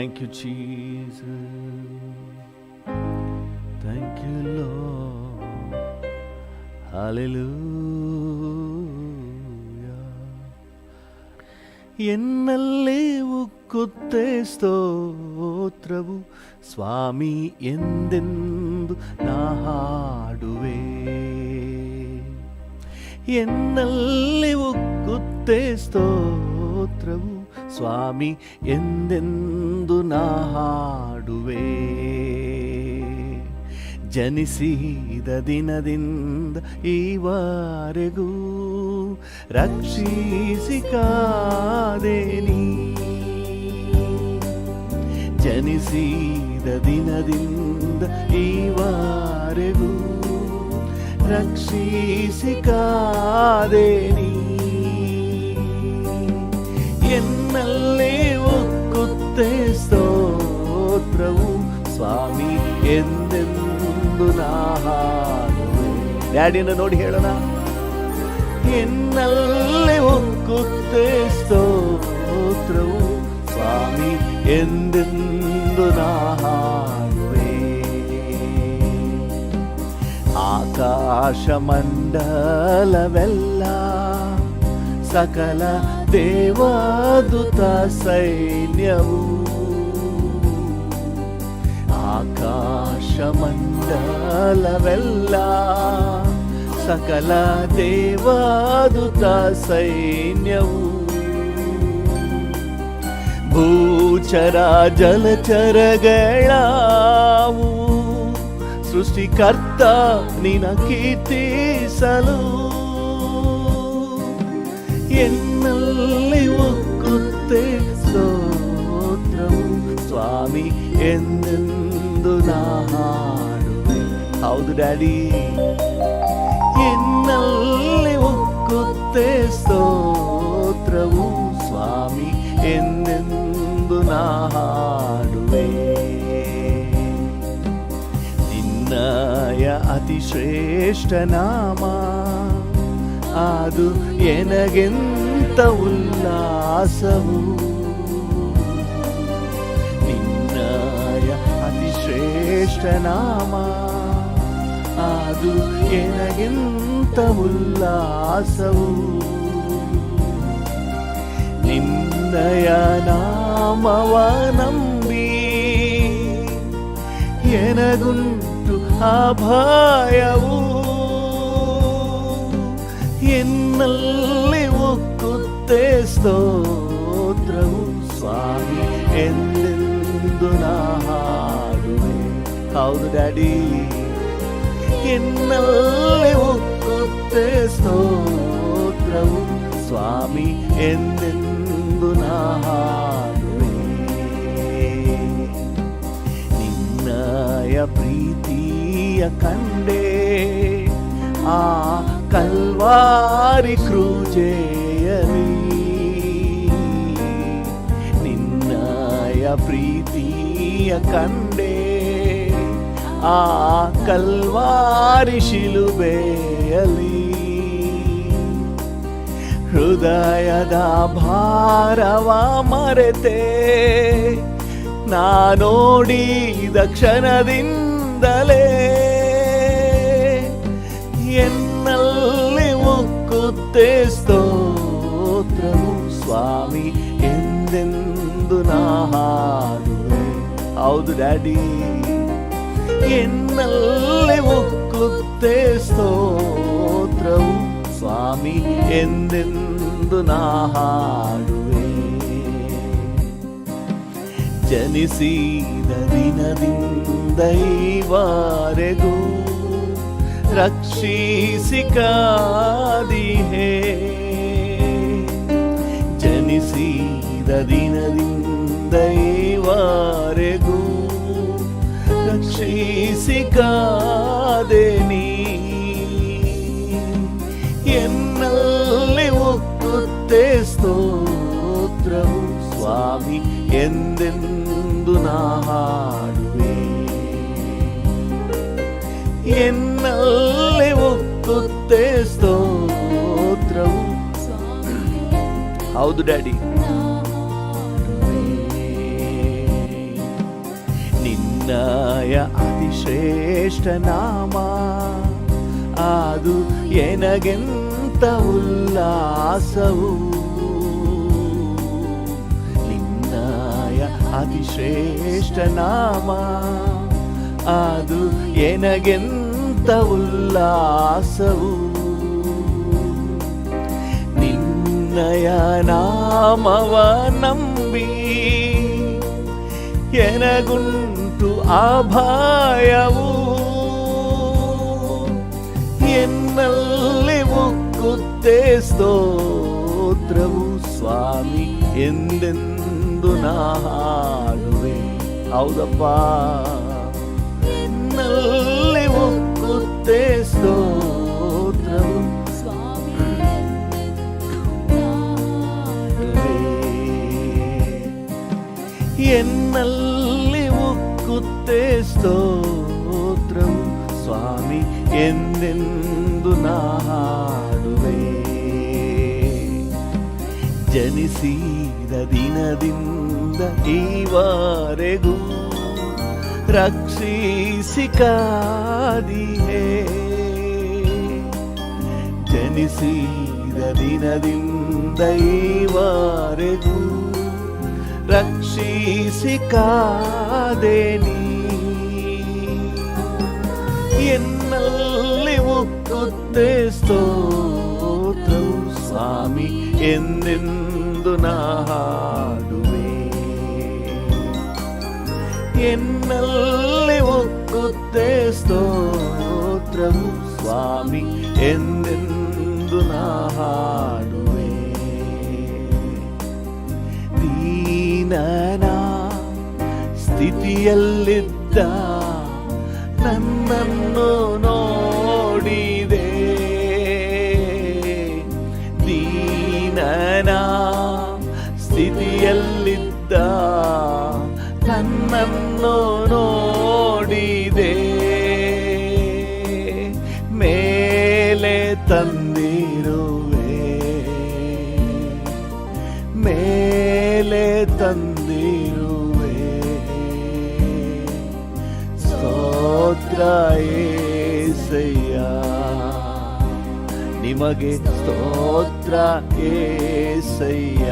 Thank you, Jesus. Thank you, Lord. Hallelujah. ಎನ್ನಲ್ಲೇ ಉಕ್ಕುತ್ತೆ ಸ್ತೋತ್ರವು ಸ್ವಾಮಿ ಎಂದೆಂದು ನಾ ಹಾಡುವೆ. ಎನ್ನಲ್ಲಿ ಉಕ್ಕುತ್ತೆ ಸ್ತೋತ್ರವು ಸ್ವಾಮಿ ಎಂದೆಂದು ನಾ ಹಾಡುವೆ. ಜನಿಸಿದ ದಿನದಿಂದ ಈವರೆಗೂ ರಕ್ಷಿಸಿ ಕಾದೆ ನೀ. ಜನಿಸಿದ ದಿನದಿಂದ ಈವರೆಗೂ ರಕ್ಷಿಸಿ ಕಾದೆ ನೀ. ಎನ್ನಲ್ಲೇ ಉಕ್ಕುತ್ತೆ ಸ್ತೋತ್ರವು ಸ್ವಾಮಿ ಎಂದೆಂದು ನಾ ಹಾಡುವೆ. ಡ್ಯಾಡಿಯನ್ನು ನೋಡಿ ಹೇಳೋಣ. ಎನ್ನಲ್ಲೇ ಉಕ್ಕುತ್ತೆ ಸ್ತೋತ್ರವು ಸ್ವಾಮಿ ಎಂದೆಂದು ನಾ ಹಾಡುವೆ. ಆಕಾಶ ಮಂಡಲವೆಲ್ಲ ಸಕಲ ದೇವದೂತ ಸೈನ್ಯವು. ಆಕಾಶ ಮಂಡಲವೆಲ್ಲ ಸಕಲ ದೇವದೂತ ಸೈನ್ಯವು. ಭೂಚರ ಜಲಚರಗಳಾವು ಸೃಷ್ಟಿಕರ್ತ ನಿನ ಕೀರ್ತಿಸಲು. ಎನ್ನಲ್ಲಿ ಉಕ್ಕುತ್ತೆ ಸ್ತೋತ್ರವು ಸ್ವಾಮಿ ಎಂದೆಂದು ನಾ ಹಾಡುವೆ. ಹೌದು ಡ್ಯಾಡಿ. ಎನ್ನಲ್ಲಿ ಉಕ್ಕುತ್ತೆ ಸ್ತೋತ್ರವು ಸ್ವಾಮಿ ಎಂದೆಂದು ನಾ ಹಾಡುವೆ. ನಿನ್ನಯ ಅತಿ ಶ್ರೇಷ್ಠ ನಾಮ ಅದು ಎನಗೆಂತ ಉಲ್ಲಾಸವು. ನಿನ್ನಯ ಅತಿ ಶ್ರೇಷ್ಠ ನಾಮ ಅದು ಎನಗೆಂತ ಉಲ್ಲಾಸವು. ನಿನ್ನಯ ನಾಮವ ನಂಬಿ ಎನಗುಂಟು ಅಭಯವು. ಎನ್ನಲ್ಲಿ ಉಕ್ಕುತ್ತೆ ಸ್ತೋತ್ರವು ಸ್ವಾಮಿ ಎಂದೆಂದು ನಾ ಹಾಡುವೆ. ಹೌದು ಡ್ಯಾಡಿ. ಎನ್ನಲ್ಲಿ ಉಕ್ಕುತ್ತೆ ಸ್ತೋತ್ರವು ಸ್ವಾಮಿ ಎಂದೆಂದು ನಾ ಹಾಡುವೆ. ನಿನ್ನಯ ಪ್ರೀತಿಯ ಕಂಡೆ ಆ ಕಲ್ವಾರಿ ಕ್ರೂಜೆಯಲಿ. ನಿನ್ನಯ ಪ್ರೀತಿಯ ಕಂಡೆ ಆ ಕಲ್ವಾರಿ ಶಿಲುಬೆಯಲಿ. ಹೃದಯದ ಭಾರವ ಮರೆತೆ ನಾನೋಡಿದ ಕ್ಷಣದಿಂದಲೇ ಎನ್ನಲ್ಲಿ ಉಕ್ಕುತ್ತೆ ಸ್ತೋತ್ರವು ಸ್ವಾಮಿ ಎಂದೆಂದು ನಾ ಹಾಡುವೆ. ಹೌದು ಡ್ಯಾಡಿ. ಎನ್ನಲ್ಲಿ ಉಕ್ಕುತ್ತೆ ಸ್ತೋತ್ರವು ಸ್ವಾಮಿ ಎಂದೆಂದು ನಾ ಹಾಡುವೆ. ಜನಿಸಿದ ದಿನದಿಂದ ಈವರೆಗೂ ರಕ್ಷಿಸಿ ಕಾದಿಹೆ. ಜನಿಸಿದ ದಿನದಿಂದ ಈವರೆಗೂ ರಕ್ಷಿಸಿ ಕಾದೆ ನೀ. ಎನ್ನಲ್ಲಿ ಉಕ್ಕುತ್ತೆ ಸ್ತೋತ್ರವು ಸ್ವಾಮಿ ಎಂದೆಂದು ನಾ ಹಾಡುವೆ. ಎನ್ನಲ್ಲಿ ಉಕ್ಕುತ್ತೆ ಸ್ತೋತ್ರವು. ಹೌದು ಡ್ಯಾಡಿ. ನಿನ್ನಯ ಅತಿಶ್ರೇಷ್ಠ ನಾಮ ಅದು ಎನಗೆಂತ ಉಲ್ಲಾಸವು. ನಿನ್ನಯ ಅತಿಶ್ರೇಷ್ಠ ನಾಮ ಅದು ಎನಗೆಂತ ಉಲ್ಲಾಸವು. ನಿನ್ನಯ ನಾಮವ ನಂಬಿ ಎನಗುಂಟು ಅಭಯವು. ಎನ್ನಲ್ಲಿ ಉಕ್ಕುತ್ತೆ ಸ್ತೋತ್ರವು ಸ್ವಾಮಿ ಎಂದೆಂದು ನಾ ಹಾಡುವೆ. ಹೌದಪ್ಪ, ಎನ್ನಲ್ಲಿ ಉಕ್ಕುತ್ತೆ ಸ್ತೋತ್ರವು ಎನ್ನಲ್ಲಿ ಉಕ್ಕುತ್ತೆ ಸ್ತೋತ್ರವು ಸ್ವಾಮಿ ಎಂದೆಂದು ನಾ ಹಾಡುವೆ. ಜನಿಸಿದ ದಿನದಿಂದ ಈವರೆಗೂ ರಕ್ಷಿಸಿ ಕಾದಿಹೆ. ಜನಿಸಿದ ದಿನದಿಂದ ಈವರೆಗೂ ರಕ್ಷಿಸಿ ಕಾದೆ ನೀ. ಎನ್ನಲ್ಲಿ ಉಕ್ಕುತ್ತೆ ಸ್ತೋತ್ರವು ಸ್ವಾಮಿ ಎಂದೆಂದು ನಾ ಹಾಡುವೆ. ಎನ್ನಲ್ಲಿ ಉಕ್ಕುತ್ತೆ ಸ್ತೋತ್ರವು ಸ್ವಾಮಿ ಎಂದೆಂದು ನಾ ಹಾಡುವೆ. ದೀನನ ಸ್ಥಿತಿಯಲ್ಲಿದ್ದ ನನ್ನನ್ನು ನೋಡಿದೆ. ದೀನನ ಸ್ಥಿತಿಯಲ್ಲಿದ್ದ ನನ್ನನ್ನು ನೋಡಿದೆ. ಮೇಲೆ ತಂದಿರುವೆ, ಮೇಲೆ ತಂದಿರುವೆ. ಸ್ತೋತ್ರ ಏಸಯ್ಯ, ನಿಮಗೆ ಸ್ತೋತ್ರ ಏಸಯ್ಯ.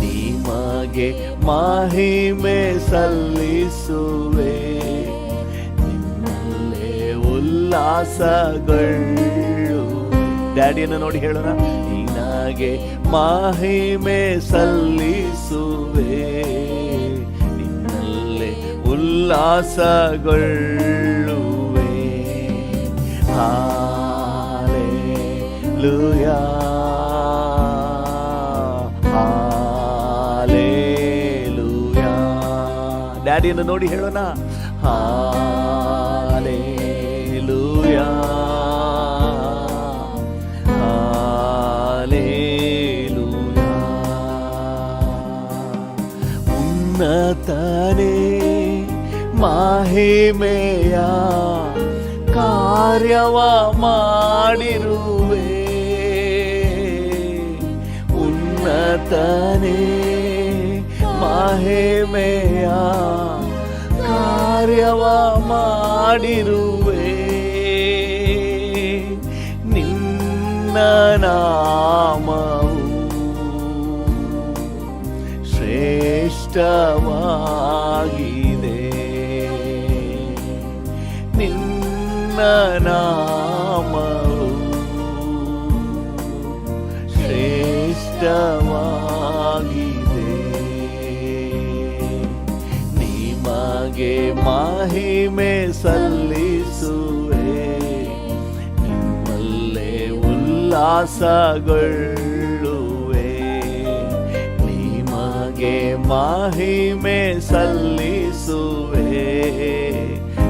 ನಿಮಗೆ ಮಹಿಮೆ ಸಲ್ಲಿಸುವೆ, ನಿನ್ನಲ್ಲೇ ಉಲ್ಲಾಸಗಳು. ಡ್ಯಾಡಿಯನ್ನು ನೋಡಿ ಹೇಳೋಣ. ನಿನಗೆ ಮಹಿಮೆ ಸಲ್ಲಿಸುವೆ, ನಿನ್ನಲ್ಲೇ ಉಲ್ಲಾಸಗೊಳ್ಳುವೆ. Hallelujah, hallelujah. ಡ್ಯಾಡಿಯನ್ನು ನೋಡಿ ಹೇಳೋಣ. Hallelujah, hallelujah. ಉನ್ನತನೇ ಮಹಿಮೆಯ ಕಾರ್ಯವ ಮಾಡಿರುವೆ. ಉನ್ನತನೇ ಮಹಿಮೆಯ ಕಾರ್ಯವ ಮಾಡಿರುವೆ. ನಿನ್ನ ನಾಮವು ಶ್ರೇಷ್ಠವಾಗಿದೆ. ನಿನ್ನ ನಾಮವು ಶ್ರೇಷ್ಠವಾಗಿದೆ. ನಿಮಗೆ ಮಹಿಮೆ ಸಲ್ಲಿಸುವೆ, ನಿಮ್ಮಲ್ಲೇ ಉಲ್ಲಾಸಗೊಳ್ಳುವೆ. ನಿಮಗೆ ಮಹಿಮೆ ಸಲ್ಲಿಸುವೆ,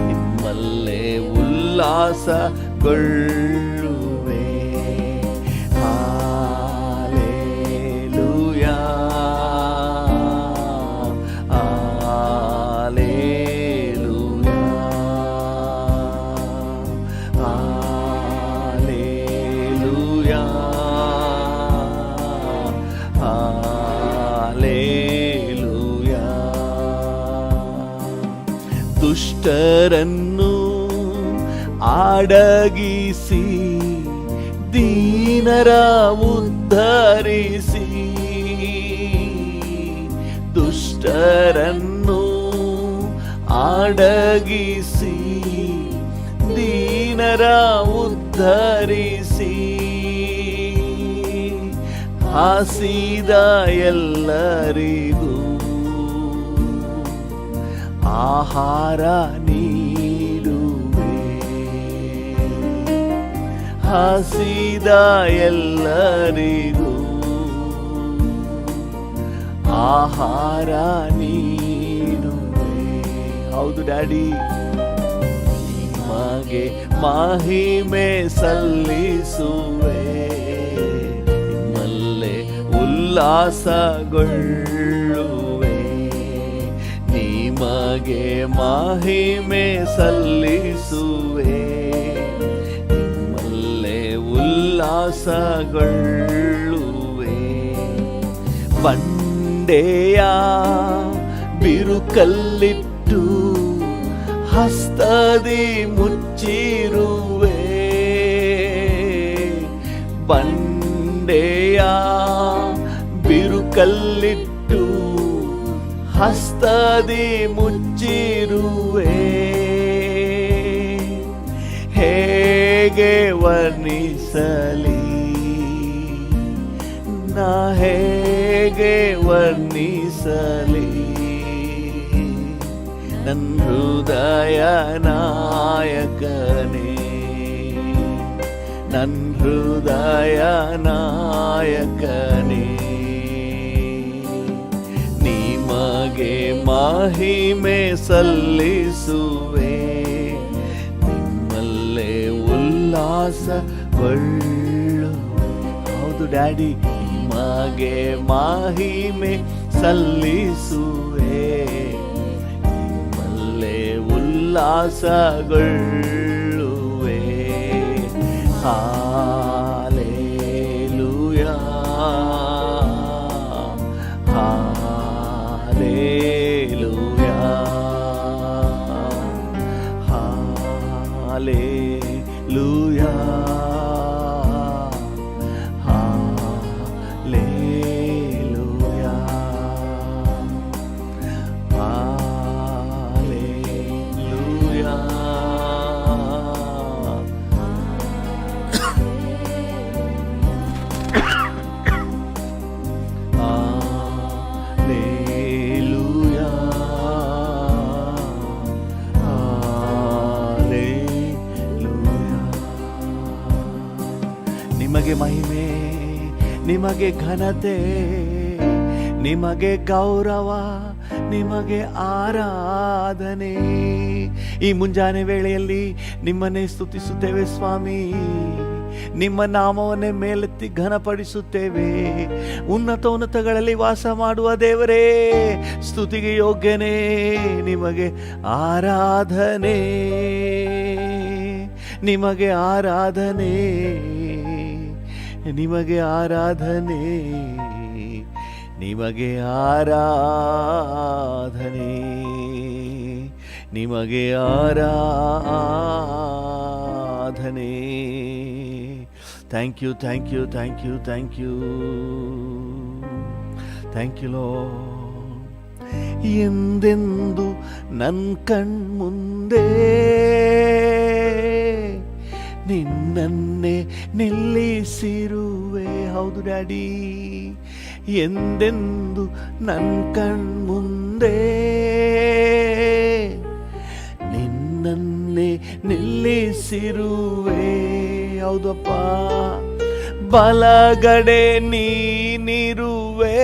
ನಿಮ್ಮಲ್ಲೇ ಉಲ್ಲಾಸಗೊಳ್ಳುವೆ. Hallelujah, hallelujah, hallelujah, hallelujah. ದುಷ್ಟರನ್ನು ಅಡಗಿಸಿ ದೀನರ ಉದ್ಧರಿಸಿ, ದುಷ್ಟರನ್ನು ಅಡಗಿಸಿ ದೀನರ ಉದ್ಧರಿಸಿ, ಹಸಿದ ಎಲ್ಲರಿಗೂ ಆಹಾರ ನೀಡುವೆ, ಹಸಿದ ಎಲ್ಲರಿಗೂ ಆಹಾರ ನೀಡುವೆ. ಹೌದು ಡ್ಯಾಡಿ, ನಿಮಗೆ ಮಹಿಮೆ ಸಲ್ಲಿಸುವೆ, ನಿಮ್ಮಲ್ಲೇ ಉಲ್ಲಾಸಗೊಳ್ಳುವೆ, ನಿಮಗೆ ಮಹಿಮೆ ಸಲ್ಲಿಸುವೆ, ನಿಮ್ಮಲ್ಲೇ ಉಲ್ಲಾಸಗೊಳ್ಳುವೆ. ಬಂಡೆಯ ಬಿರುಕಲ್ಲಿಟ್ಟು ಹಸ್ತದಿ ಮುಚ್ಚಿರುವೆ, ಬಂಡೆಯ ಬಿರುಕಲ್ಲಿಟ್ಟು ಹಸ್ತದಿ ಮುಚ್ಚಿರುವೆ. ಹೇಗೆ ವರ್ಣಿಸಲಿ, ನಾ ಹೇಗೆ ವರ್ಣಿಸಲಿ ನನ್ನ ಹೃದಯ ನಾಯಕನೇ, ನನ್ನ ಹೃದಯ ನಾಯಕನೇ. ನಿಮಗೆ ಮಹಿಮೆ ಸಲ್ಲಿಸುವೆ, ನಿಮ್ಮಲ್ಲೇ ಉಲ್ಲಾಸಗೊಳ್ಳುವೆ. ಹೌದು ಡ್ಯಾಡಿ, ನಿಮಗೆ ಮಹಿಮೆ ಸಲ್ಲಿಸುವೆ, ನಿಮ್ಮಲ್ಲೇ ಉಲ್ಲಾಸಗೊಳ್ಳುವೆ. ಹಾಲೆಲೂಯಾ, ಹಾಲೆಲೂಯಾ, ಹಾಲೆಲೂಯಾ, ನಿಮಗೆ ಮಹಿಮೆ, ನಿಮಗೆ ಘನತೆ, ನಿಮಗೆ ಗೌರವ, ನಿಮಗೆ ಆರಾಧನೆ. ಈ ಮುಂಜಾನೆ ವೇಳೆಯಲ್ಲಿ ನಿಮ್ಮನ್ನೇ ಸ್ತುತಿಸುತ್ತೇವೆ ಸ್ವಾಮಿ, ನಿಮ್ಮ ನಾಮವನ್ನೇ ಮೇಲೆತ್ತಿ ಘನಪಡಿಸುತ್ತೇವೆ. ಉನ್ನತಗಳಲ್ಲಿ ವಾಸ ಮಾಡುವ ದೇವರೇ, ಸ್ತುತಿಗೆ ಯೋಗ್ಯನೇ, ನಿಮಗೆ ಆರಾಧನೆ, ನಿಮಗೆ ಆರಾಧನೆ, ನಿಮಗೆ ಆರಾಧನೆ, ನಿಮಗೆ ಆರಾಧನೆ, ನಿಮಗೆ ಆರಾಧನೆ. Thank you, thank you, thank you, thank you, thank you Lord. ಎಂದೆಂದು ನನ್ನ ಕಣ್ಮುಂದೆ ನಿನ್ನನ್ನೇ ನಿಲ್ಲಿಸಿರುವೆ. ಹೌದು ಡ್ಯಾಡಿ, ಎಂದೆಂದು ನನ್ನ ಕಣ್ಮುಂದೆ ನಿನ್ನನ್ನೇ ನಿಲ್ಲಿಸಿರುವೆ. ಹೌದಪ್ಪ, ಬಲಗಡೆ ನೀನಿರುವೆ,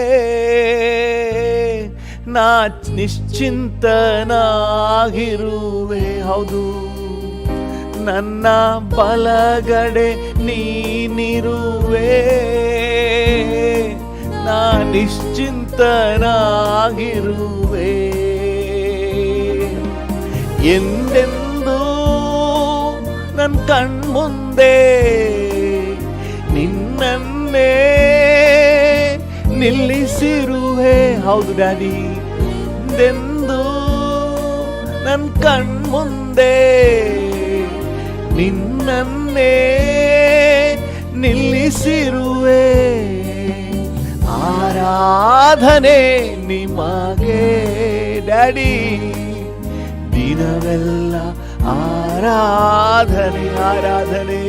ನಾ ನಿಶ್ಚಿಂತನಾಗಿರುವೆ. ಹೌದು, ನನ್ನ ಬಲಗಡೆ ನೀನಿರುವೆ, ನಾ ನಿಶ್ಚಿಂತನಾಗಿರುವೆ. ಎಂದೆಂದು ನನ್ನ ಕಣ್ಮುಂದೆ ನಿನ್ನನ್ನೇ ನಿಲ್ಲಿಸಿರುವೆ. ಹೌದು ಡ್ಯಾಡಿ, ಎಂದೆಂದು ನನ್ನ ಕಣ್ಮುಂದೆ ಮುಂದೆ ನಿನ್ನನ್ನೇ ನಿಲ್ಲಿಸಿರುವೆ. ಆರಾಧನೆ ನಿಮಗೆ ಡ್ಯಾಡಿ, ದಿನವೆಲ್ಲ ಆರಾಧನೆ ಆರಾಧನೆ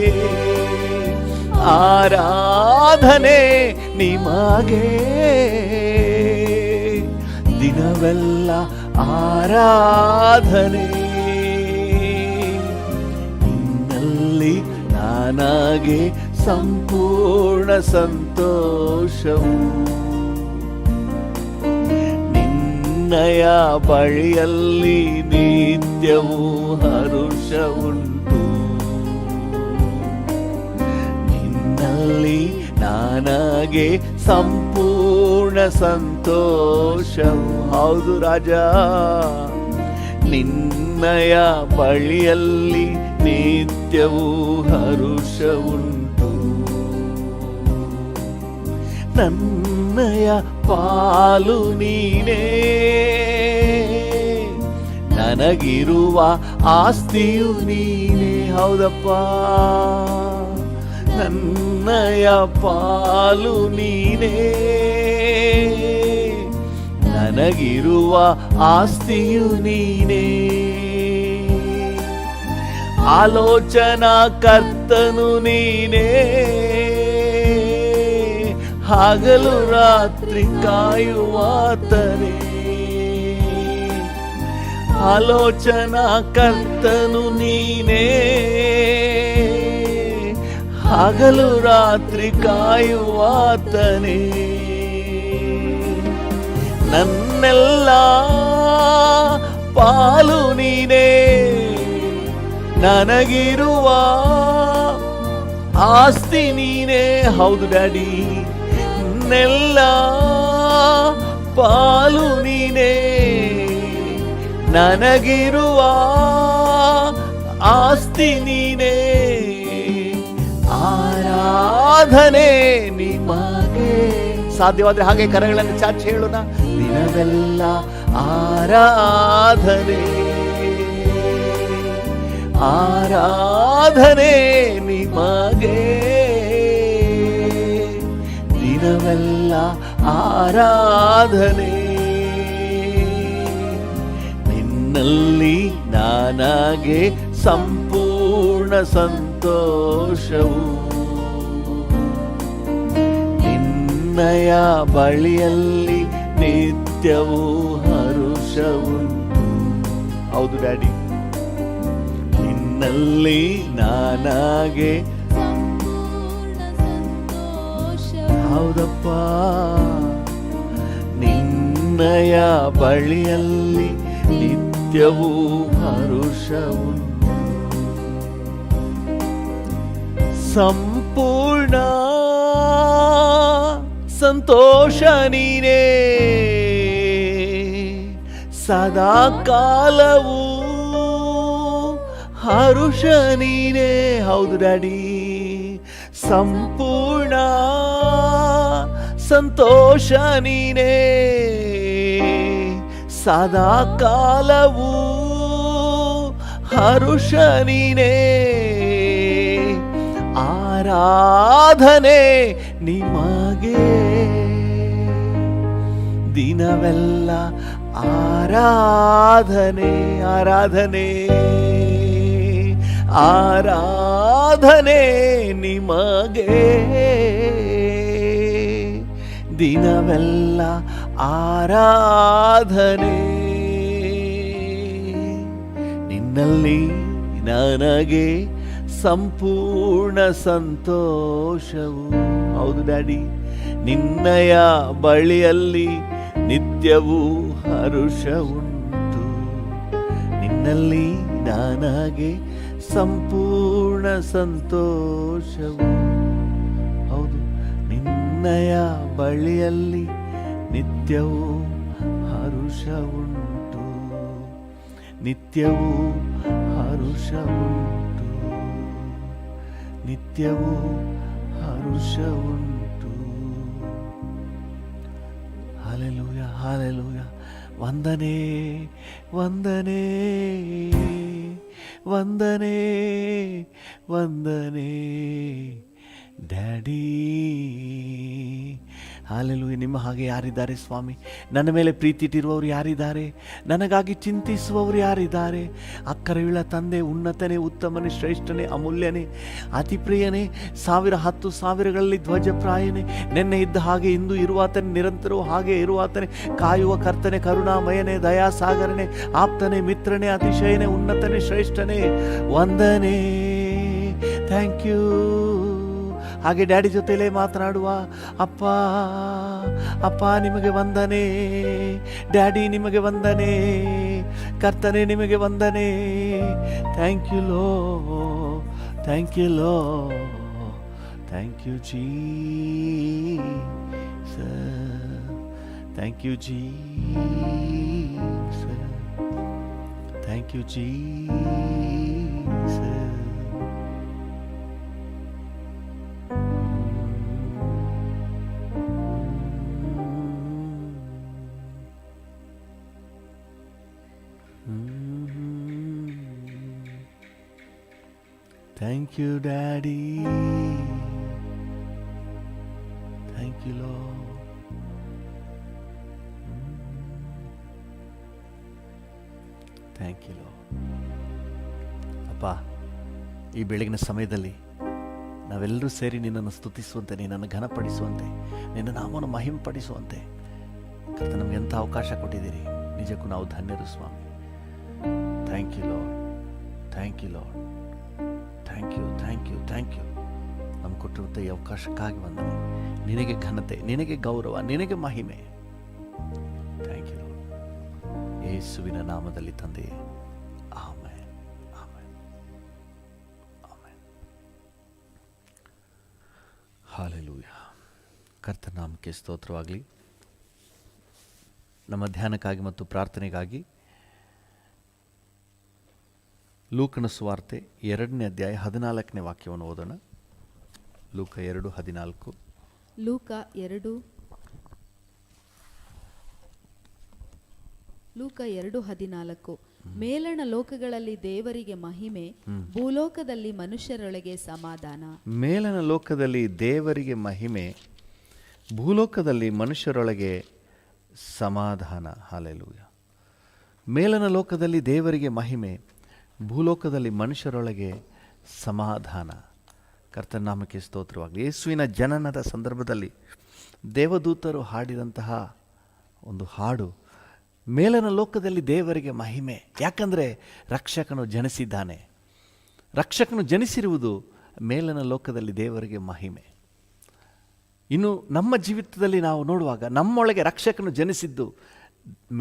ಆರಾಧನೆ ನಿಮಗೆ, ದಿನವೆಲ್ಲ ಆರಾಧನೆ. ನಿನ್ನಲ್ಲಿ ನನಗೆ ಸಂಪೂರ್ಣ ಸಂತೋಷವು, ನಿನ್ನಯ ಬಳಿಯಲ್ಲಿ ನಿತ್ಯವೂ ಹರುಷವುಂಟು. ನಿನ್ನಲ್ಲಿ ನನಗೆ ಸಂಪೂರ್ಣ ಸಂತೋಷವು. ಹೌದು ರಾಜ, ನಿನ್ನಯ ಬಳಿಯಲ್ಲಿ ನಿತ್ಯವೂ ಹರುಷವುಂಟು. ನನ್ನಯ ಪಾಲು ನೀನೇ, ನನಗಿರುವ ಆಸ್ತಿಯು ನೀನೇ. ಹೌದಪ್ಪ, ನನ್ನಯ ಪಾಲು ನೀನೇ, ನನಗಿರುವ ಆಸ್ತಿಯು ನೀನೇ. ಆಲೋಚನಾ ಕರ್ತನು ನೀನೇ, ಹಗಲು ರಾತ್ರಿ ಕಾಯುವಾತನೇ. ಆಲೋಚನಾ ಕರ್ತನು ನೀನೇ, ಹಗಲು ರಾತ್ರಿ ಕಾಯುವಾತನೇ. ನನ್ನೆಲ್ಲ ಪಾಲು ನೀನೇ, ನನಗಿರುವ ಆಸ್ತಿ ನೀನೇ. ಹೌದು ಡ್ಯಾಡಿ, ನನ್ನೆಲ್ಲ ಪಾಲು ನೀನೇ, ನನಗಿರುವ ಆಸ್ತಿ ನೀನೇ. ಆರಾಧನೆ ನಿಮಗೆ. ಸಾಧ್ಯವಾದ್ರೆ ಹಾಗೆ ಕರಗಳನ್ನು ಚಾಚಿ ಹೇಳೋಣ. ದಿನವೆಲ್ಲ ಆರಾಧನೆ ಆರಾಧನೆ ನಿಮಗೆ, ದಿನವೆಲ್ಲ ಆರಾಧನೆ. ನಿನ್ನಲ್ಲಿ ನನಗೆ ಸಂಪೂರ್ಣ ಸಂತೋಷವು, ನಿನ್ನಯ ಬಳಿಯಲ್ಲಿ ನಿತ್ಯವೂ ಹರುಷವುಂಟು. ಹೌದು ಡ್ಯಾಡಿ, ನಿನ್ನಲ್ಲಿ ನನಗೆ ಹೌದಪ್ಪ, ನಿನ್ನಯ ಬಳಿಯಲ್ಲಿ ನಿತ್ಯವೂ ಹರುಷವುಂಟು. ಸಂಪೂರ್ಣ ಸಂತೋಷ ನೀನೇ, ಸದಾ ಕಾಲವೂ ಹರುಷ ನೀನೇ. ಹೌದು ಡ್ಯಾಡಿ, ಸಂಪೂರ್ಣ ಸಂತೋಷ ನೀನೇ, ಸದಾ ಕಾಲವೂ ಹರುಷ ನೀನೇ. ಆರಾಧನೆ ನಿಮಗೆ, ದಿನವೆಲ್ಲ ಆರಾಧನೆ ಆರಾಧನೆ ಆರಾಧನೆ ನಿಮಗೆ, ದಿನವೆಲ್ಲ ಆರಾಧನೆ. ನಿನ್ನಲ್ಲಿ ನನಗೆ ಸಂಪೂರ್ಣ ಸಂತೋಷವು. ಹೌದು ಡ್ಯಾಡಿ, ನಿನ್ನಯ ಬಳಿಯಲ್ಲಿ ನಿತ್ಯವೂ ಹರುಷವುಂಟು. ನಿನ್ನಲ್ಲಿ ನನಗೆ ಸಂಪೂರ್ಣ ಸಂತೋಷವು. ಹೌದು, ನಿನ್ನಯ ಬಳಿಯಲ್ಲಿ ನಿತ್ಯವೂ ಹರುಷವುಂಟು, ನಿತ್ಯವೂ ಹರುಷವುಂಟು, ನಿತ್ಯವೂ ಹರುಷವುಂಟು. ಹಾಲೆಲೂಯ. ವಂದನೆ ವಂದನೆ ವಂದನೆ ವಂದನೆ ಡ್ಯಾಡಿ. ಹಾಲೆಲೂಯ. ನಿಮ್ಮ ಹಾಗೆ ಯಾರಿದ್ದಾರೆ ಸ್ವಾಮಿ? ನನ್ನ ಮೇಲೆ ಪ್ರೀತಿ ಇಟ್ಟಿರುವವರು ಯಾರಿದ್ದಾರೆ? ನನಗಾಗಿ ಚಿಂತಿಸುವವರು ಯಾರಿದ್ದಾರೆ? ಅಕ್ಕರೆಯುಳ್ಳ ತಂದೆ, ಉನ್ನತನೇ, ಉತ್ತಮನೇ, ಶ್ರೇಷ್ಠನೇ, ಅಮೂಲ್ಯನೇ, ಅತಿ ಪ್ರಿಯನೇ, 1000 ಸಾವಿರಗಳಲ್ಲಿ ಧ್ವಜಪ್ರಾಯನೇ, ನೆನ್ನೆ ಇದ್ದ ಹಾಗೆ ಇಂದು ಇರುವಾತನೇ, ನಿರಂತರವೂ ಹಾಗೆ ಇರುವಾತನೇ, ಕಾಯುವ ಕರ್ತನೆ, ಕರುಣಾಮಯನೇ, ದಯಾಸಾಗರನೇ, ಆಪ್ತನೇ, ಮಿತ್ರನೇ, ಅತಿಶಯನೇ, ಉನ್ನತನೇ, ಶ್ರೇಷ್ಠನೇ, ವಂದನೆ. Thank you. ಹಾಗೆ ಡ್ಯಾಡಿ ಜೊತೆಲೇ ಮಾತನಾಡುವ. ಅಪ್ಪ ಅಪ್ಪ ನಿಮಗೆ ವಂದನೆ, ಡ್ಯಾಡಿ ನಿಮಗೆ ವಂದನೆ, ಕರ್ತನೆ ನಿಮಗೆ ವಂದನೆ. Thank you Lord, thank you Lord, thank you Jesus, thank you Jesus, thank you Jesus. Thank you, Daddy. Thank you, Lord. Thank you, Lord. ಅಪ್ಪ, ಈ ಬೆಳಗಿನ ಸಮಯದಲ್ಲಿ ನಾವೆಲ್ಲರೂ ಸೇರಿ ನಿನ್ನನ್ನು ಸ್ತುತಿಸುವಂತೆ, ನಿನ್ನನ್ನು ಘನಪಡಿಸುವಂತೆ, ನಿನ್ನ ನಾಮವನ್ನು ಮಹಿಮೆಪಡಿಸುವಂತೆ ಕರ್ತ ನಮಗೆ ಎಂಥ ಅವಕಾಶ ಕೊಟ್ಟಿದ್ದೀರಿ. ನಿಜಕ್ಕೂ ನಾವು ಧನ್ಯರು ಸ್ವಾಮಿ. Thank you lord, thank you lord, thank you, thank you, thank you. ನಮ್ಗೆ ಕೊಟ್ಟಿರುವಂಥ ಈ ಅವಕಾಶಕ್ಕಾಗಿ ವಂದನೆ. ನಿನಗೆ ಘನತೆ, ನಿನಗೆ ಗೌರವ, ನಿನಗೆ ಮಹಿಮೆ. Thank you Lord. ಯೇಸುವಿನ ನಾಮದಲ್ಲಿ ತಂದೆಯೇ, ಆಮೆನ್, ಆಮೆನ್, ಆಮೆನ್. ಹಲ್ಲೆಲೂಯ. ಕರ್ತನ ನಾಮಕ್ಕೆ ಸ್ತೋತ್ರವಾಗಲಿ. ನಮ್ಮ ಧ್ಯಾನಕ್ಕಾಗಿ ಮತ್ತು ಪ್ರಾರ್ಥನೆಗಾಗಿ ಲೂಕನ ಸುವಾರ್ತೆ 2ನೇ ಅಧ್ಯಾಯ 14ನೇ ವಾಕ್ಯವನ್ನು ಓದೋಣ. ಲೂಕ 2:14. ಲೂಕ 2:14. ಮೇಲಣ ಲೋಕಗಳಲ್ಲಿ ದೇವರಿಗೆ ಮಹಿಮೆ, ಭೂಲೋಕದಲ್ಲಿ ಮನುಷ್ಯರೊಳಗೆ ಸಮಾಧಾನ. ಮೇಲನ ಲೋಕದಲ್ಲಿ ದೇವರಿಗೆ ಮಹಿಮೆ, ಭೂಲೋಕದಲ್ಲಿ ಮನುಷ್ಯರೊಳಗೆ ಸಮಾಧಾನ. ಹಲ್ಲೆಲೂಯ. ಮೇಲನ ಲೋಕದಲ್ಲಿ ದೇವರಿಗೆ ಮಹಿಮೆ, ಭೂಲೋಕದಲ್ಲಿ ಮನುಷ್ಯರೊಳಗೆ ಸಮಾಧಾನ. ಕರ್ತನ ನಾಮಕ್ಕೆ ಸ್ತೋತ್ರವಾಗಲಿ. ಯೇಸುವಿನ ಜನನದ ಸಂದರ್ಭದಲ್ಲಿ ದೇವದೂತರು ಹಾಡಿದಂತಹ ಒಂದು ಹಾಡು, ಮೇಲನ ಲೋಕದಲ್ಲಿ ದೇವರಿಗೆ ಮಹಿಮೆ. ಯಾಕಂದರೆ ರಕ್ಷಕನು ಜನಿಸಿದ್ದಾನೆ. ರಕ್ಷಕನು ಜನಿಸಿರುವುದು ಮೇಲನ ಲೋಕದಲ್ಲಿ ದೇವರಿಗೆ ಮಹಿಮೆ. ಇನ್ನು ನಮ್ಮ ಜೀವಿತದಲ್ಲಿ ನಾವು ನೋಡುವಾಗ ನಮ್ಮೊಳಗೆ ರಕ್ಷಕನು ಜನಿಸಿದ್ದು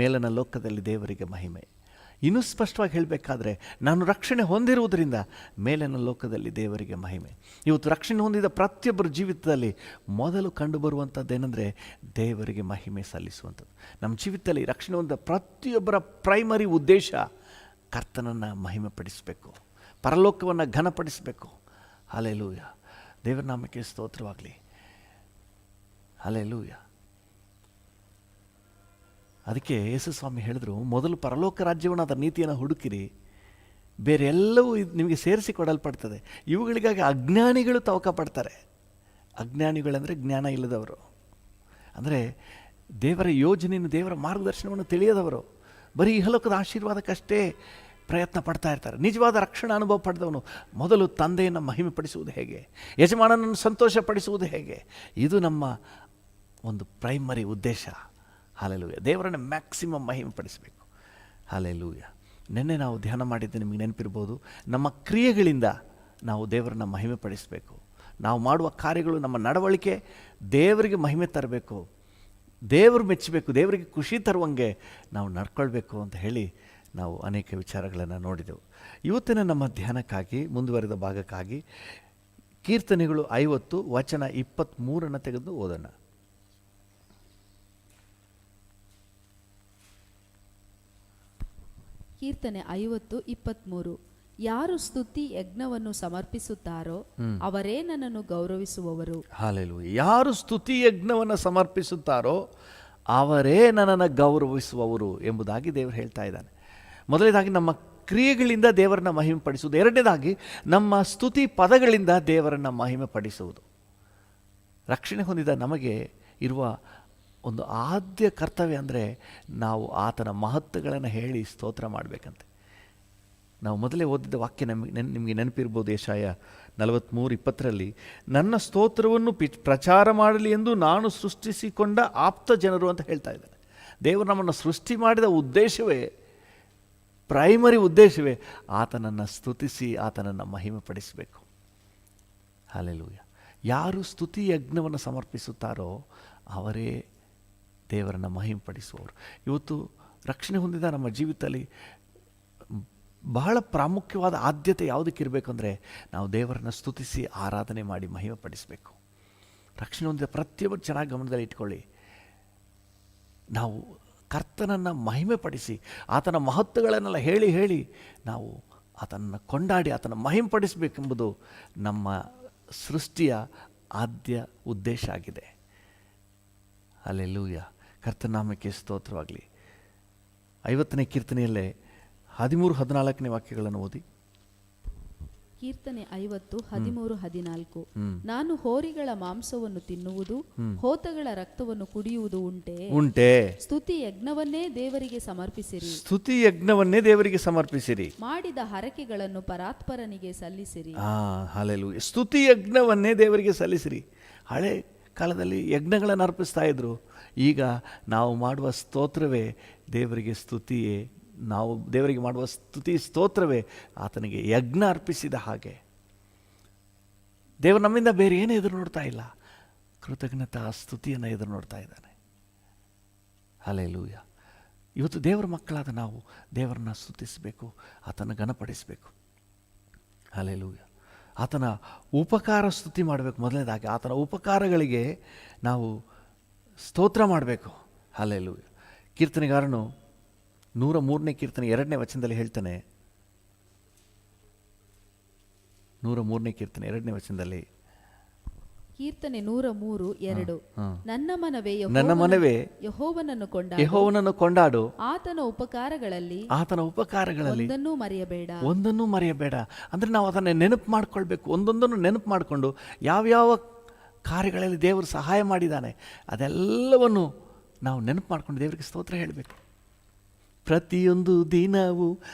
ಮೇಲನ ಲೋಕದಲ್ಲಿ ದೇವರಿಗೆ ಮಹಿಮೆ. ಇನ್ನೂ ಸ್ಪಷ್ಟವಾಗಿ ಹೇಳಬೇಕಾದ್ರೆ, ನಾನು ರಕ್ಷಣೆ ಹೊಂದಿರುವುದರಿಂದ ಮೇಲಿನ ಲೋಕದಲ್ಲಿ ದೇವರಿಗೆ ಮಹಿಮೆ. ಇವತ್ತು ರಕ್ಷಣೆ ಹೊಂದಿದ ಪ್ರತಿಯೊಬ್ಬರ ಜೀವಿತದಲ್ಲಿ ಮೊದಲು ಕಂಡುಬರುವಂಥದ್ದೇನೆಂದರೆ ದೇವರಿಗೆ ಮಹಿಮೆ ಸಲ್ಲಿಸುವಂಥದ್ದು. ನಮ್ಮ ಜೀವಿತದಲ್ಲಿ ರಕ್ಷಣೆ ಹೊಂದಿದ ಪ್ರತಿಯೊಬ್ಬರ ಪ್ರೈಮರಿ ಉದ್ದೇಶ ಕರ್ತನನ್ನು ಮಹಿಮೆ ಪಡಿಸಬೇಕು, ಪರಲೋಕವನ್ನು ಘನಪಡಿಸಬೇಕು. ಹಲ್ಲೆಲೂಯ. ದೇವರ ನಾಮಕ್ಕೆ ಸ್ತೋತ್ರವಾಗಲಿ. ಹಲ್ಲೆಲೂಯ. ಅದಕ್ಕೆ ಯೇಸು ಸ್ವಾಮಿ ಹೇಳಿದ್ರು, ಮೊದಲು ಪರಲೋಕ ರಾಜ್ಯವನ್ನು, ಅದರ ನೀತಿಯನ್ನು ಹುಡುಕಿರಿ, ಬೇರೆ ಎಲ್ಲವೂ ನಿಮಗೆ ಸೇರಿಸಿ ಕೊಡಲ್ಪಡ್ತದೆ. ಇವುಗಳಿಗಾಗಿ ಅಜ್ಞಾನಿಗಳು ತವಕ ಪಡ್ತಾರೆ. ಅಜ್ಞಾನಿಗಳಂದರೆ ಜ್ಞಾನ ಇಲ್ಲದವರು, ಅಂದರೆ ದೇವರ ಯೋಜನೆಯನ್ನು, ದೇವರ ಮಾರ್ಗದರ್ಶನವನ್ನು ತಿಳಿಯದವರು, ಬರೀ ಇಹಲೋಕದ ಆಶೀರ್ವಾದಕ್ಕಷ್ಟೇ ಪ್ರಯತ್ನ ಪಡ್ತಾ ಇರ್ತಾರೆ. ನಿಜವಾದ ರಕ್ಷಣಾ ಅನುಭವ ಪಡೆದವನು ಮೊದಲು ತಂದೆಯನ್ನು ಮಹಿಮೆ ಪಡಿಸುವುದು ಹೇಗೆ, ಯಜಮಾನನನ್ನು ಸಂತೋಷಪಡಿಸುವುದು ಹೇಗೆ, ಇದು ನಮ್ಮ ಒಂದು ಪ್ರೈಮರಿ ಉದ್ದೇಶ. ಹಲ್ಲೆಲೂಯ. ದೇವರನ್ನು ಮ್ಯಾಕ್ಸಿಮಮ್ ಮಹಿಮೆ ಪಡಿಸಬೇಕು. ಹಲ್ಲೆಲೂಯ. ನಿನ್ನೆ ನಾವು ಧ್ಯಾನ ಮಾಡಿದ್ದು ನಿಮಗೆ ನೆನಪಿರ್ಬೋದು. ನಮ್ಮ ಕ್ರಿಯೆಗಳಿಂದ ನಾವು ದೇವರನ್ನು ಮಹಿಮೆ ಪಡಿಸಬೇಕು. ನಾವು ಮಾಡುವ ಕಾರ್ಯಗಳು, ನಮ್ಮ ನಡವಳಿಕೆ ದೇವರಿಗೆ ಮಹಿಮೆ ತರಬೇಕು, ದೇವರು ಮೆಚ್ಚಬೇಕು, ದೇವರಿಗೆ ಖುಷಿ ತರುವಂಗೆ ನಾವು ನಡ್ಕೊಳ್ಬೇಕು ಅಂತ ಹೇಳಿ ನಾವು ಅನೇಕ ವಿಚಾರಗಳನ್ನು ನೋಡಿದೆವು. ಇವತ್ತಿನ ನಮ್ಮ ಧ್ಯಾನಕ್ಕಾಗಿ ಮುಂದುವರೆದ ಭಾಗಕ್ಕಾಗಿ ಕೀರ್ತನೆಗಳು 50 ವಚನ 23 ತೆಗೆದು ಓದೋಣ. ಕೀರ್ತನೆ 50:23. ಯಾರು ಸ್ತುತಿ ಯಜ್ಞವನ್ನು ಸಮರ್ಪಿಸುತ್ತಾರೋ ಅವರೇ ನನ್ನನ್ನು ಗೌರವಿಸುವವರು. ಹಲ್ಲೆಲೂಯ. ಯಾರು ಸ್ತುತಿ ಯಜ್ಞವನ್ನು ಸಮರ್ಪಿಸುತ್ತಾರೋ ಅವರೇ ನನ್ನನ್ನು ಗೌರವಿಸುವವರು ಎಂಬುದಾಗಿ ದೇವರು ಹೇಳ್ತಾ ಇದ್ದಾನೆ. ಮೊದಲನೇದಾಗಿ ನಮ್ಮ ಕ್ರಿಯೆಗಳಿಂದ ದೇವರನ್ನ ಮಹಿಮೆ ಪಡಿಸುವುದು. ಎರಡನೇದಾಗಿ ನಮ್ಮ ಸ್ತುತಿ ಪದಗಳಿಂದ ದೇವರನ್ನು ಮಹಿಮೆ ಪಡಿಸುವುದು. ರಕ್ಷಣೆ ಹೊಂದಿದ ನಮಗೆ ಇರುವ ಒಂದು ಆದ್ಯ ಕರ್ತವ್ಯ ಅಂದರೆ ನಾವು ಆತನ ಮಹತ್ವಗಳನ್ನು ಹೇಳಿ ಸ್ತೋತ್ರ ಮಾಡಬೇಕಂತೆ. ನಾವು ಮೊದಲೇ ಓದಿದ್ದ ವಾಕ್ಯ ನಿಮಗೆ ನೆನಪಿರ್ಬೋದು, ಯೆಶಾಯ 43:20 ನನ್ನ ಸ್ತೋತ್ರವನ್ನು ಪ್ರಚಾರ ಮಾಡಲಿ ಎಂದು ನಾನು ಸೃಷ್ಟಿಸಿಕೊಂಡ ಆಪ್ತ ಜನರು ಅಂತ ಹೇಳ್ತಾ ಇದ್ದಾರೆ. ದೇವರು ನಮ್ಮನ್ನು ಸೃಷ್ಟಿ ಮಾಡಿದ ಉದ್ದೇಶವೇ, ಪ್ರೈಮರಿ ಉದ್ದೇಶವೇ ಆತನನ್ನು ಸ್ತುತಿಸಿ ಆತನನ್ನು ಮಹಿಮೆ ಪಡಿಸಬೇಕು. ಹಲ್ಲೆಲೂಯಾ. ಯಾರು ಸ್ತುತಿ ಯಜ್ಞವನ್ನು ಸಮರ್ಪಿಸುತ್ತಾರೋ ಅವರೇ ದೇವರನ್ನು ಮಹಿಮೆ ಪಡಿಸುವವರು. ಇವತ್ತು ರಕ್ಷಣೆ ಹೊಂದಿದ ನಮ್ಮ ಜೀವಿತದಲ್ಲಿ ಬಹಳ ಪ್ರಾಮುಖ್ಯವಾದ ಆದ್ಯತೆ ಯಾವುದಕ್ಕಿರಬೇಕು ಅಂದರೆ ನಾವು ದೇವರನ್ನು ಸ್ತುತಿಸಿ ಆರಾಧನೆ ಮಾಡಿ ಮಹಿಮೆ ಪಡಿಸಬೇಕು. ರಕ್ಷಣೆ ಹೊಂದಿದ ಪ್ರತಿಯೊಬ್ಬರು ಚೆನ್ನಾಗಿ ಗಮನದಲ್ಲಿ ಇಟ್ಕೊಳ್ಳಿ. ನಾವು ಕರ್ತನನ್ನು ಮಹಿಮೆ ಪಡಿಸಿ ಆತನ ಮಹತ್ವಗಳನ್ನೆಲ್ಲ ಹೇಳಿ ಹೇಳಿ ನಾವು ಆತನನ್ನು ಕೊಂಡಾಡಿ ಆತನ ಮಹಿಮೆ ಪಡಿಸಬೇಕೆಂಬುದು ನಮ್ಮ ಸೃಷ್ಟಿಯ ಆದ್ಯ ಉದ್ದೇಶ ಆಗಿದೆ. ಹಲ್ಲೆಲೂಯಾ. ಕರ್ತನಾಮಕ್ಕೆ ಸ್ತೋತ್ರವಾಗಲಿ. 50ನೇ ಕೀರ್ತನೆಯಲ್ಲೇ 13-14 ವಾಕ್ಯಗಳನ್ನು ಓದಿ. ಕೀರ್ತನೆ 50, 13, 14. ನಾನು ಹೋರಿಗಳ ಮಾಂಸವನ್ನು ತಿನ್ನುವುದು, ಹೋತಗಳ ರಕ್ತವನ್ನು ಕುಡಿಯುವುದು ಉಂಟೆ. ಸ್ತುತಿ ಯಜ್ಞವನ್ನೇ ದೇವರಿಗೆ ಸಮರ್ಪಿಸಿರಿ. ಸ್ತುತಿ ಯಜ್ಞವನ್ನೇ ದೇವರಿಗೆ ಸಮರ್ಪಿಸಿರಿ. ಮಾಡಿದ ಹರಕೆಗಳನ್ನು ಪರಾತ್ಪರನಿಗೆ ಸಲ್ಲಿಸಿರಿ. ಹಲ್ಲೆಲೂಯಾ. ಸ್ತುತಿ ಯಜ್ಞವನ್ನೇ ದೇವರಿಗೆ ಸಲ್ಲಿಸಿರಿ. ಹಳೆ ಕಾಲದಲ್ಲಿ ಯಜ್ಞಗಳನ್ನು ಅರ್ಪಿಸ್ತಾ ಇದ್ರು. ಈಗ ನಾವು ಮಾಡುವ ಸ್ತೋತ್ರವೇ ದೇವರಿಗೆ ಸ್ತುತಿಯೇ. ನಾವು ದೇವರಿಗೆ ಮಾಡುವ ಸ್ತುತಿ ಸ್ತೋತ್ರವೇ ಆತನಿಗೆ ಯಜ್ಞ ಅರ್ಪಿಸಿದ ಹಾಗೆ. ದೇವರು ನಮ್ಮಿಂದ ಬೇರೆ ಏನು ಎದುರು ನೋಡ್ತಾ ಇಲ್ಲ, ಕೃತಜ್ಞತಾ ಸ್ತುತಿಯನ್ನು ಎದುರು ನೋಡ್ತಾ ಇದ್ದಾನೆ. ಹಲ್ಲೆಲೂಯಾ. ಇವತ್ತು ದೇವರ ಮಕ್ಕಳಾದ ನಾವು ದೇವರನ್ನ ಸ್ತುತಿಸಬೇಕು, ಆತನ ಘನಪಡಿಸಬೇಕು. ಹಲ್ಲೆಲೂಯಾ. ಆತನ ಉಪಕಾರ ಸ್ತುತಿ ಮಾಡಬೇಕು. ಮೊದಲನೇದಾಗಿ ಆತನ ಉಪಕಾರಗಳಿಗೆ ನಾವು ಸ್ತೋತ್ರ ಮಾಡಬೇಕು. ಹಲ್ಲೆಲೂಯಾ. ಕೀರ್ತನೆಗಾರನು 103ನೇ ಕೀರ್ತನೆ 2ನೇ ವಚನದಲ್ಲಿ ಹೇಳ್ತಾನೆ. 103ನೇ ಕೀರ್ತನೆ 2ನೇ ವಚನದಲ್ಲಿ, ಕೀರ್ತನೆ 103:2. ನನ್ನ ಮನವೇ ಯೆಹೋವನನ್ನು ಕೊಂಡಾಡು, ಆತನ ಉಪಕಾರಗಳಲ್ಲಿ ಒಂದನ್ನೂ ಮರೆಯಬೇಡ. ಅಂದರೆ ನಾವು ಅದನ್ನು ನೆನಪು ಮಾಡ್ಕೊಳ್ಬೇಕು. ಒಂದೊಂದನ್ನು ನೆನಪು ಮಾಡಿಕೊಂಡು ಯಾವ್ಯಾವ ಕಾರ್ಯಗಳಲ್ಲಿ ದೇವರು ಸಹಾಯ ಮಾಡಿದ್ದಾನೆ ಅದೆಲ್ಲವನ್ನು ನಾವು ನೆನಪು ಮಾಡಿಕೊಂಡು ದೇವರಿಗೆ ಸ್ತೋತ್ರ ಹೇಳಬೇಕು. ಪ್ರತಿಯೊಂದು ದಿನವೂ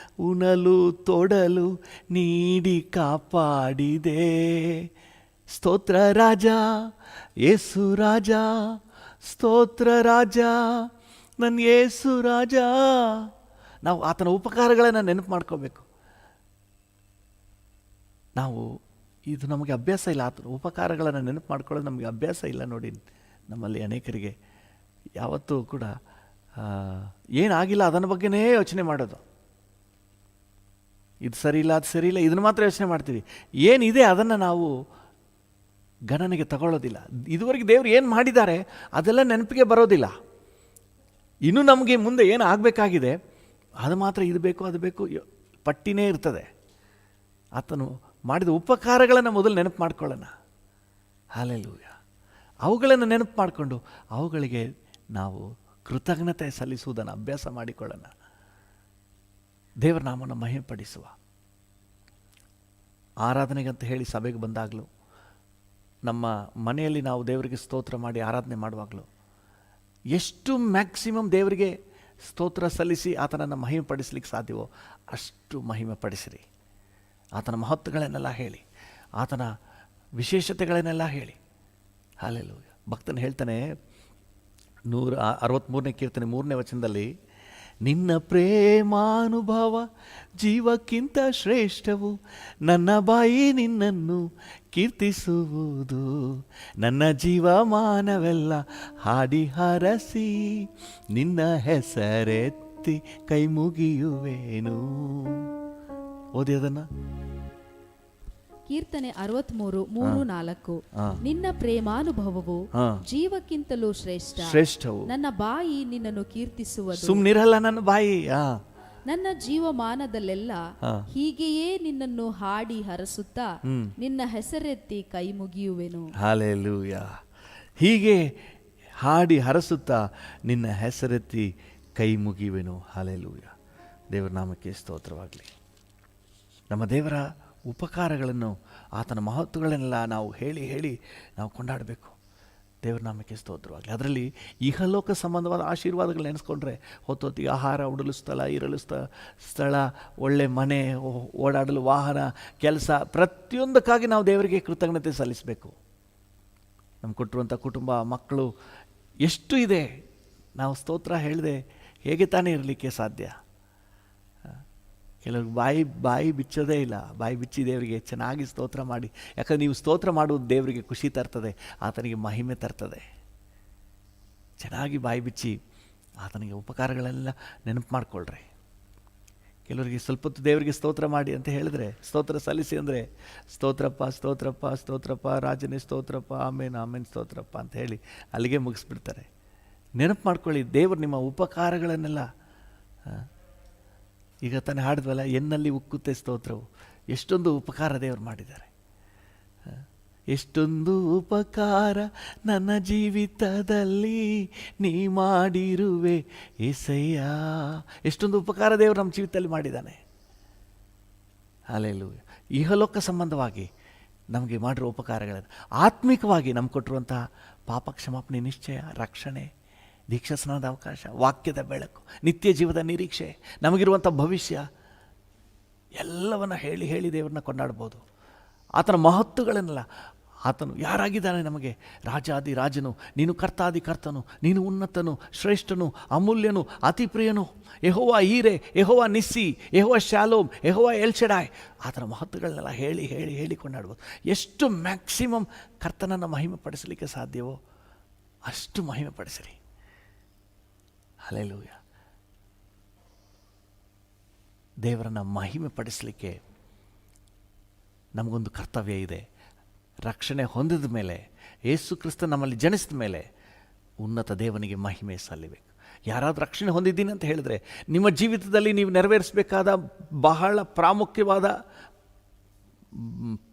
ಉಣಲು ತೊಡಲು ನೀಡಿ ಕಾಪಾಡಿದೆ. ಸ್ತೋತ್ರ ರಾಜ ಯೇಸು ರಾಜ, ಸ್ತೋತ್ರ ರಾಜ ನನ್ನ ಯೇಸು ರಾಜ. ನಾವು ಆತನ ಉಪಕಾರಗಳನ್ನು ನೆನಪು ಮಾಡ್ಕೋಬೇಕು. ನಾವು ಇದು ನಮಗೆ ಅಭ್ಯಾಸ ಇಲ್ಲ. ಆತನ ಉಪಕಾರಗಳನ್ನು ನೆನಪು ಮಾಡ್ಕೊಳ್ಳೋದು ನಮಗೆ ಅಭ್ಯಾಸ ಇಲ್ಲ. ನೋಡಿ, ನಮ್ಮಲ್ಲಿ ಅನೇಕರಿಗೆ ಯಾವತ್ತೂ ಕೂಡ ಏನಾಗಿಲ್ಲ ಅದನ್ನ ಬಗ್ಗೆನೇ ಯೋಚನೆ ಮಾಡೋದು. ಇದು ಸರಿ ಇಲ್ಲ, ಅದು ಸರಿ ಇಲ್ಲ, ಇದನ್ನು ಮಾತ್ರ ಯೋಚನೆ ಮಾಡ್ತೀವಿ. ಏನಿದೆ ಅದನ್ನು ನಾವು ಗಣನೆಗೆ ತಗೊಳ್ಳೋದಿಲ್ಲ. ಇದುವರೆಗೆ ದೇವರು ಏನು ಮಾಡಿದ್ದಾರೆ ಅದೆಲ್ಲ ನೆನಪಿಗೆ ಬರೋದಿಲ್ಲ. ಇನ್ನು ನಮಗೆ ಮುಂದೆ ಏನು ಆಗಬೇಕಾಗಿದೆ ಅದು ಮಾತ್ರ, ಇದು ಬೇಕು ಅದು ಬೇಕು ಪಟ್ಟಿನೇ ಇರ್ತದೆ. ಆತನು ಮಾಡಿದ ಉಪಕಾರಗಳನ್ನು ಮೊದಲು ನೆನಪು ಮಾಡ್ಕೊಳ್ಳೋಣ. ಹಲ್ಲೆಲೂಯಾ. ಅವುಗಳನ್ನು ನೆನಪು ಮಾಡಿಕೊಂಡು ಅವುಗಳಿಗೆ ನಾವು ಕೃತಜ್ಞತೆ ಸಲ್ಲಿಸುವುದನ್ನು ಅಭ್ಯಾಸ ಮಾಡಿಕೊಳ್ಳೋಣ. ದೇವರ ನಾಮವನ್ನು ಮಹಿಮೆ ಪಡಿಸುವ. ಆರಾಧನೆಗಂತ ಹೇಳಿ ಸಭೆಗೆ ಬಂದಾಗಲೂ, ನಮ್ಮ ಮನೆಯಲ್ಲಿ ನಾವು ದೇವರಿಗೆ ಸ್ತೋತ್ರ ಮಾಡಿ ಆರಾಧನೆ ಮಾಡುವಾಗಲೂ ಎಷ್ಟು ಮ್ಯಾಕ್ಸಿಮಮ್ ದೇವರಿಗೆ ಸ್ತೋತ್ರ ಸಲ್ಲಿಸಿ ಆತನನ್ನು ಮಹಿಮೆ ಪಡಿಸಲಿಕ್ಕೆ ಸಾಧ್ಯವೋ ಅಷ್ಟು ಮಹಿಮೆ ಪಡಿಸಿರಿ. ಆತನ ಮಹತ್ವಗಳನ್ನೆಲ್ಲ ಹೇಳಿ, ಆತನ ವಿಶೇಷತೆಗಳನ್ನೆಲ್ಲ ಹೇಳಿ. ಹಲ್ಲೆಲೂಯಾ. ಭಕ್ತನು ಹೇಳ್ತಾನೆ 163ನೇ ಕೀರ್ತನೆ 3ನೇ ವಚನದಲ್ಲಿ, ನಿನ್ನ ಪ್ರೇಮಾನುಭವ ಜೀವಕ್ಕಿಂತ ಶ್ರೇಷ್ಠವು, ನನ್ನ ಬಾಯಿ ನಿನ್ನನ್ನು ಕೀರ್ತಿಸುವುದು, ನನ್ನ ಜೀವಮಾನವೆಲ್ಲ ಹಾಡಿ ಹರಸಿ ನಿನ್ನ ಹೆಸರೆತ್ತಿ ಕೈ ಮುಗಿಯುವೆನು. ಓದಿ ಅದನ್ನು. ಕೀರ್ತನೆ 63:3-4. ನಿನ್ನ ಪ್ರೇಮಾನುಭವವು ಜೀವಕ್ಕಿಂತಲೂ ಶ್ರೇಷ್ಠವು, ನನ್ನ ಬಾಯಿ ನಿನ್ನನ್ನು ಕೀರ್ತಿಸುವುದು. ಸುಮ್ಮನಿರಲ್ಲ ನನ್ನ ಬಾಯಿ. ನನ್ನ ಜೀವಮಾನದಲ್ಲೆಲ್ಲ ಹೀಗೆಯೇ ನಿನ್ನನ್ನು ಹಾಡಿ ಹರಸುತ್ತಾ ನಿನ್ನ ಹೆಸರೆತ್ತಿ ಕೈ ಮುಗಿಯುವೆನು. ಹಲ್ಲೆಲೂಯಾ. ಹೀಗೆ ಹಾಡಿ ಹರಸುತ್ತಾ ನಿನ್ನ ಹೆಸರೆತ್ತಿ ಕೈ ಮುಗಿಯುವೆನು. ಹಲ್ಲೆಲೂಯಾ. ದೇವರ ನಾಮಕ್ಕೆ ಸ್ತೋತ್ರವಾಗಲಿ. ನಮ್ಮ ದೇವರ ಉಪಕಾರಗಳನ್ನು, ಆತನ ಮಹತ್ವಗಳನ್ನೆಲ್ಲ ನಾವು ಹೇಳಿ ಹೇಳಿ ನಾವು ಕೊಂಡಾಡಬೇಕು. ದೇವರ ನಾಮಕ್ಕೆ ಸ್ತೋತ್ರವಾಗಲಿ. ಅದರಲ್ಲಿ ಇಹಲೋಕ ಸಂಬಂಧವಾದ ಆಶೀರ್ವಾದಗಳು ನೆನೆಸ್ಕೊಂಡ್ರೆ ಹೊತ್ತೊತ್ತಿಗೆ ಆಹಾರ, ಉಡಲು ಸ್ಥಳ, ಇರಲು ಸ್ಥಳ, ಒಳ್ಳೆ ಮನೆ, ಓಡಾಡಲು ವಾಹನ, ಕೆಲಸ, ಪ್ರತಿಯೊಂದಕ್ಕಾಗಿ ನಾವು ದೇವರಿಗೆ ಕೃತಜ್ಞತೆ ಸಲ್ಲಿಸಬೇಕು. ನಮ್ಗೆ ಕೊಟ್ಟಿರುವಂಥ ಕುಟುಂಬ, ಮಕ್ಕಳು ಎಷ್ಟು ಇದೆ, ನಾವು ಸ್ತೋತ್ರ ಹೇಳಿದೆ ಹೇಗೆ ತಾನೇ ಇರಲಿಕ್ಕೆ ಸಾಧ್ಯ? ಕೆಲವ್ರಿಗೆ ಬಾಯಿ ಬಿಚ್ಚೋದೇ ಇಲ್ಲ. ಬಾಯಿ ಬಿಚ್ಚಿ ದೇವರಿಗೆ ಚೆನ್ನಾಗಿ ಸ್ತೋತ್ರ ಮಾಡಿ. ಯಾಕಂದರೆ ನೀವು ಸ್ತೋತ್ರ ಮಾಡುವುದು ದೇವರಿಗೆ ಖುಷಿ ತರ್ತದೆ, ಆತನಿಗೆ ಮಹಿಮೆ ತರ್ತದೆ. ಚೆನ್ನಾಗಿ ಬಾಯಿ ಬಿಚ್ಚಿ ಆತನಿಗೆ ಉಪಕಾರಗಳೆಲ್ಲ ನೆನಪು ಮಾಡಿಕೊಳ್ಳ್ರಿ. ಕೆಲವರಿಗೆ ಸ್ವಲ್ಪ ಹೊತ್ತು ದೇವರಿಗೆ ಸ್ತೋತ್ರ ಮಾಡಿ ಅಂತ ಹೇಳಿದ್ರೆ, ಸ್ತೋತ್ರ ಸಲ್ಲಿಸಿ ಅಂದರೆ ಸ್ತೋತ್ರಪ್ಪ ಸ್ತೋತ್ರಪ್ಪ ಸ್ತೋತ್ರಪ್ಪ ರಾಜನೇ ಸ್ತೋತ್ರಪ್ಪ, ಆಮೇನ್ ಆಮೇನ್ ಸ್ತೋತ್ರಪ್ಪ ಅಂತ ಹೇಳಿ ಅಲ್ಲಿಗೆ ಮುಗಿಸ್ಬಿಡ್ತಾರೆ. ನೆನಪು ಮಾಡ್ಕೊಳ್ಳಿ, ದೇವರು ನಿಮ್ಮ ಉಪಕಾರಗಳನ್ನೆಲ್ಲ, ಈಗ ತಾನೇ ಹಾಡಿದ್ವಲ್ಲ, ಎನ್ನಲ್ಲಿ ಉಕ್ಕುತ್ತೆ ಸ್ತೋತ್ರವು. ಎಷ್ಟೊಂದು ಉಪಕಾರ ದೇವರು ಮಾಡಿದ್ದಾರೆ. ಎಷ್ಟೊಂದು ಉಪಕಾರ ನನ್ನ ಜೀವಿತದಲ್ಲಿ ನೀ ಮಾಡಿರುವೆ ಏಸಯ್ಯ. ಎಷ್ಟೊಂದು ಉಪಕಾರ ದೇವರು ನಮ್ಮ ಜೀವಿತದಲ್ಲಿ ಮಾಡಿದ್ದಾನೆ. ಹಲ್ಲೆಲೂಯಾ. ಇಹಲೋಕ ಸಂಬಂಧವಾಗಿ ನಮಗೆ ಮಾಡಿರೋ ಉಪಕಾರಗಳನ್ನು, ಆತ್ಮಿಕವಾಗಿ ನಮ್ಗೆ ಕೊಟ್ಟಿರುವಂತಹ ಪಾಪ ಕ್ಷಮಾಪಣೆ, ನಿಶ್ಚಯ, ರಕ್ಷಣೆ, ದೀಕ್ಷಾ ಸ್ನಾನದ ಅವಕಾಶ, ವಾಕ್ಯದ ಬೆಳಕು, ನಿತ್ಯ ಜೀವದ ನಿರೀಕ್ಷೆ, ನಮಗಿರುವಂಥ ಭವಿಷ್ಯ, ಎಲ್ಲವನ್ನು ಹೇಳಿ ಹೇಳಿ ದೇವರನ್ನ ಕೊಂಡಾಡ್ಬೋದು. ಆತನ ಮಹತ್ವಗಳನ್ನೆಲ್ಲ, ಆತನು ಯಾರಾಗಿದ್ದಾನೆ ನಮಗೆ? ರಾಜಾದಿ ರಾಜನು, ನೀನು ಕರ್ತಾದಿ ಕರ್ತನು, ನೀನು ಉನ್ನತನು, ಶ್ರೇಷ್ಠನು, ಅಮೂಲ್ಯನು, ಅತಿ ಪ್ರಿಯನು, ಯೆಹೋವ ಈರೆ, ಯೆಹೋವ ನಿಸ್ಸಿ, ಯೆಹೋವ ಶಾಲೋಮ್, ಯೆಹೋವ ಎಲ್ಶಡಾಯ್. ಆತನ ಮಹತ್ವಗಳನ್ನೆಲ್ಲ ಹೇಳಿ ಹೇಳಿ ಹೇಳಿ ಕೊಂಡಾಡ್ಬೋದು. ಎಷ್ಟು ಮ್ಯಾಕ್ಸಿಮಮ್ ಕರ್ತನನ್ನು ಮಹಿಮೆ ಪಡಿಸಲಿಕ್ಕೆ ಸಾಧ್ಯವೋ ಅಷ್ಟು ಮಹಿಮೆ ಪಡಿಸಿರಿ. ಹಲ್ಲೆಲೂಯಾ. ದೇವರನ್ನು ಮಹಿಮೆ ಪಡಿಸಲಿಕ್ಕೆ ನಮಗೊಂದು ಕರ್ತವ್ಯ ಇದೆ. ರಕ್ಷಣೆ ಹೊಂದಿದ ಮೇಲೆ, ಯೇಸು ಕ್ರಿಸ್ತ ನಮ್ಮಲ್ಲಿ ಜನಿಸಿದ ಮೇಲೆ ಉನ್ನತ ದೇವನಿಗೆ ಮಹಿಮೆ ಸಲ್ಲಬೇಕು. ಯಾರಾದರೂ ರಕ್ಷಣೆ ಹೊಂದಿದ್ದೀನಿ ಅಂತ ಹೇಳಿದ್ರೆ, ನಿಮ್ಮ ಜೀವಿತದಲ್ಲಿ ನೀವು ನೆರವೇರಿಸಬೇಕಾದ ಬಹಳ ಪ್ರಾಮುಖ್ಯವಾದ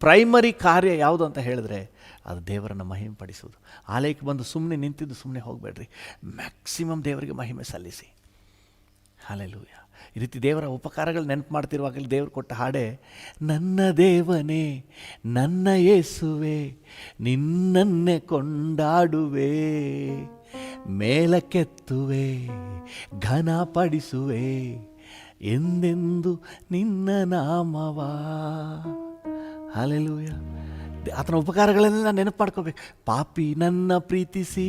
ಪ್ರೈಮರಿ ಕಾರ್ಯ ಯಾವುದು ಅಂತ ಹೇಳಿದ್ರೆ ಅದು ದೇವರನ್ನು ಮಹಿಮೆ ಪಡಿಸುವುದು. ಆಲಯಕ್ಕೆ ಬಂದು ಸುಮ್ಮನೆ ನಿಂತಿದ್ದು ಸುಮ್ಮನೆ ಹೋಗಬೇಡ್ರಿ, ಮ್ಯಾಕ್ಸಿಮಮ್ ದೇವರಿಗೆ ಮಹಿಮೆ ಸಲ್ಲಿಸಿ. ಹಲ್ಲೆಲೂಯಾ. ಈ ರೀತಿ ದೇವರ ಉಪಕಾರಗಳು ನೆನಪು ಮಾಡ್ತಿರುವಾಗಲೇ ದೇವರು ಕೊಟ್ಟ ಹಾಡೇ, ನನ್ನ ದೇವನೇ ನನ್ನ ಯೇಸುವೆ ನಿನ್ನನ್ನೇ ಕೊಂಡಾಡುವೆ, ಮೇಲಕ್ಕೆತ್ತುವೆ ಘನಪಡಿಸುವೆ ಎಂದೆಂದು ನಿನ್ನ ನಾಮವಾ. ಹಲ್ಲೆಲೂಯಾ. ಆತನ ಉಪಕಾರಗಳನ್ನೆಲ್ಲ ನೆನಪು ಮಾಡ್ಕೋಬೇಕು. ಪಾಪಿ ನನ್ನ ಪ್ರೀತಿಸಿ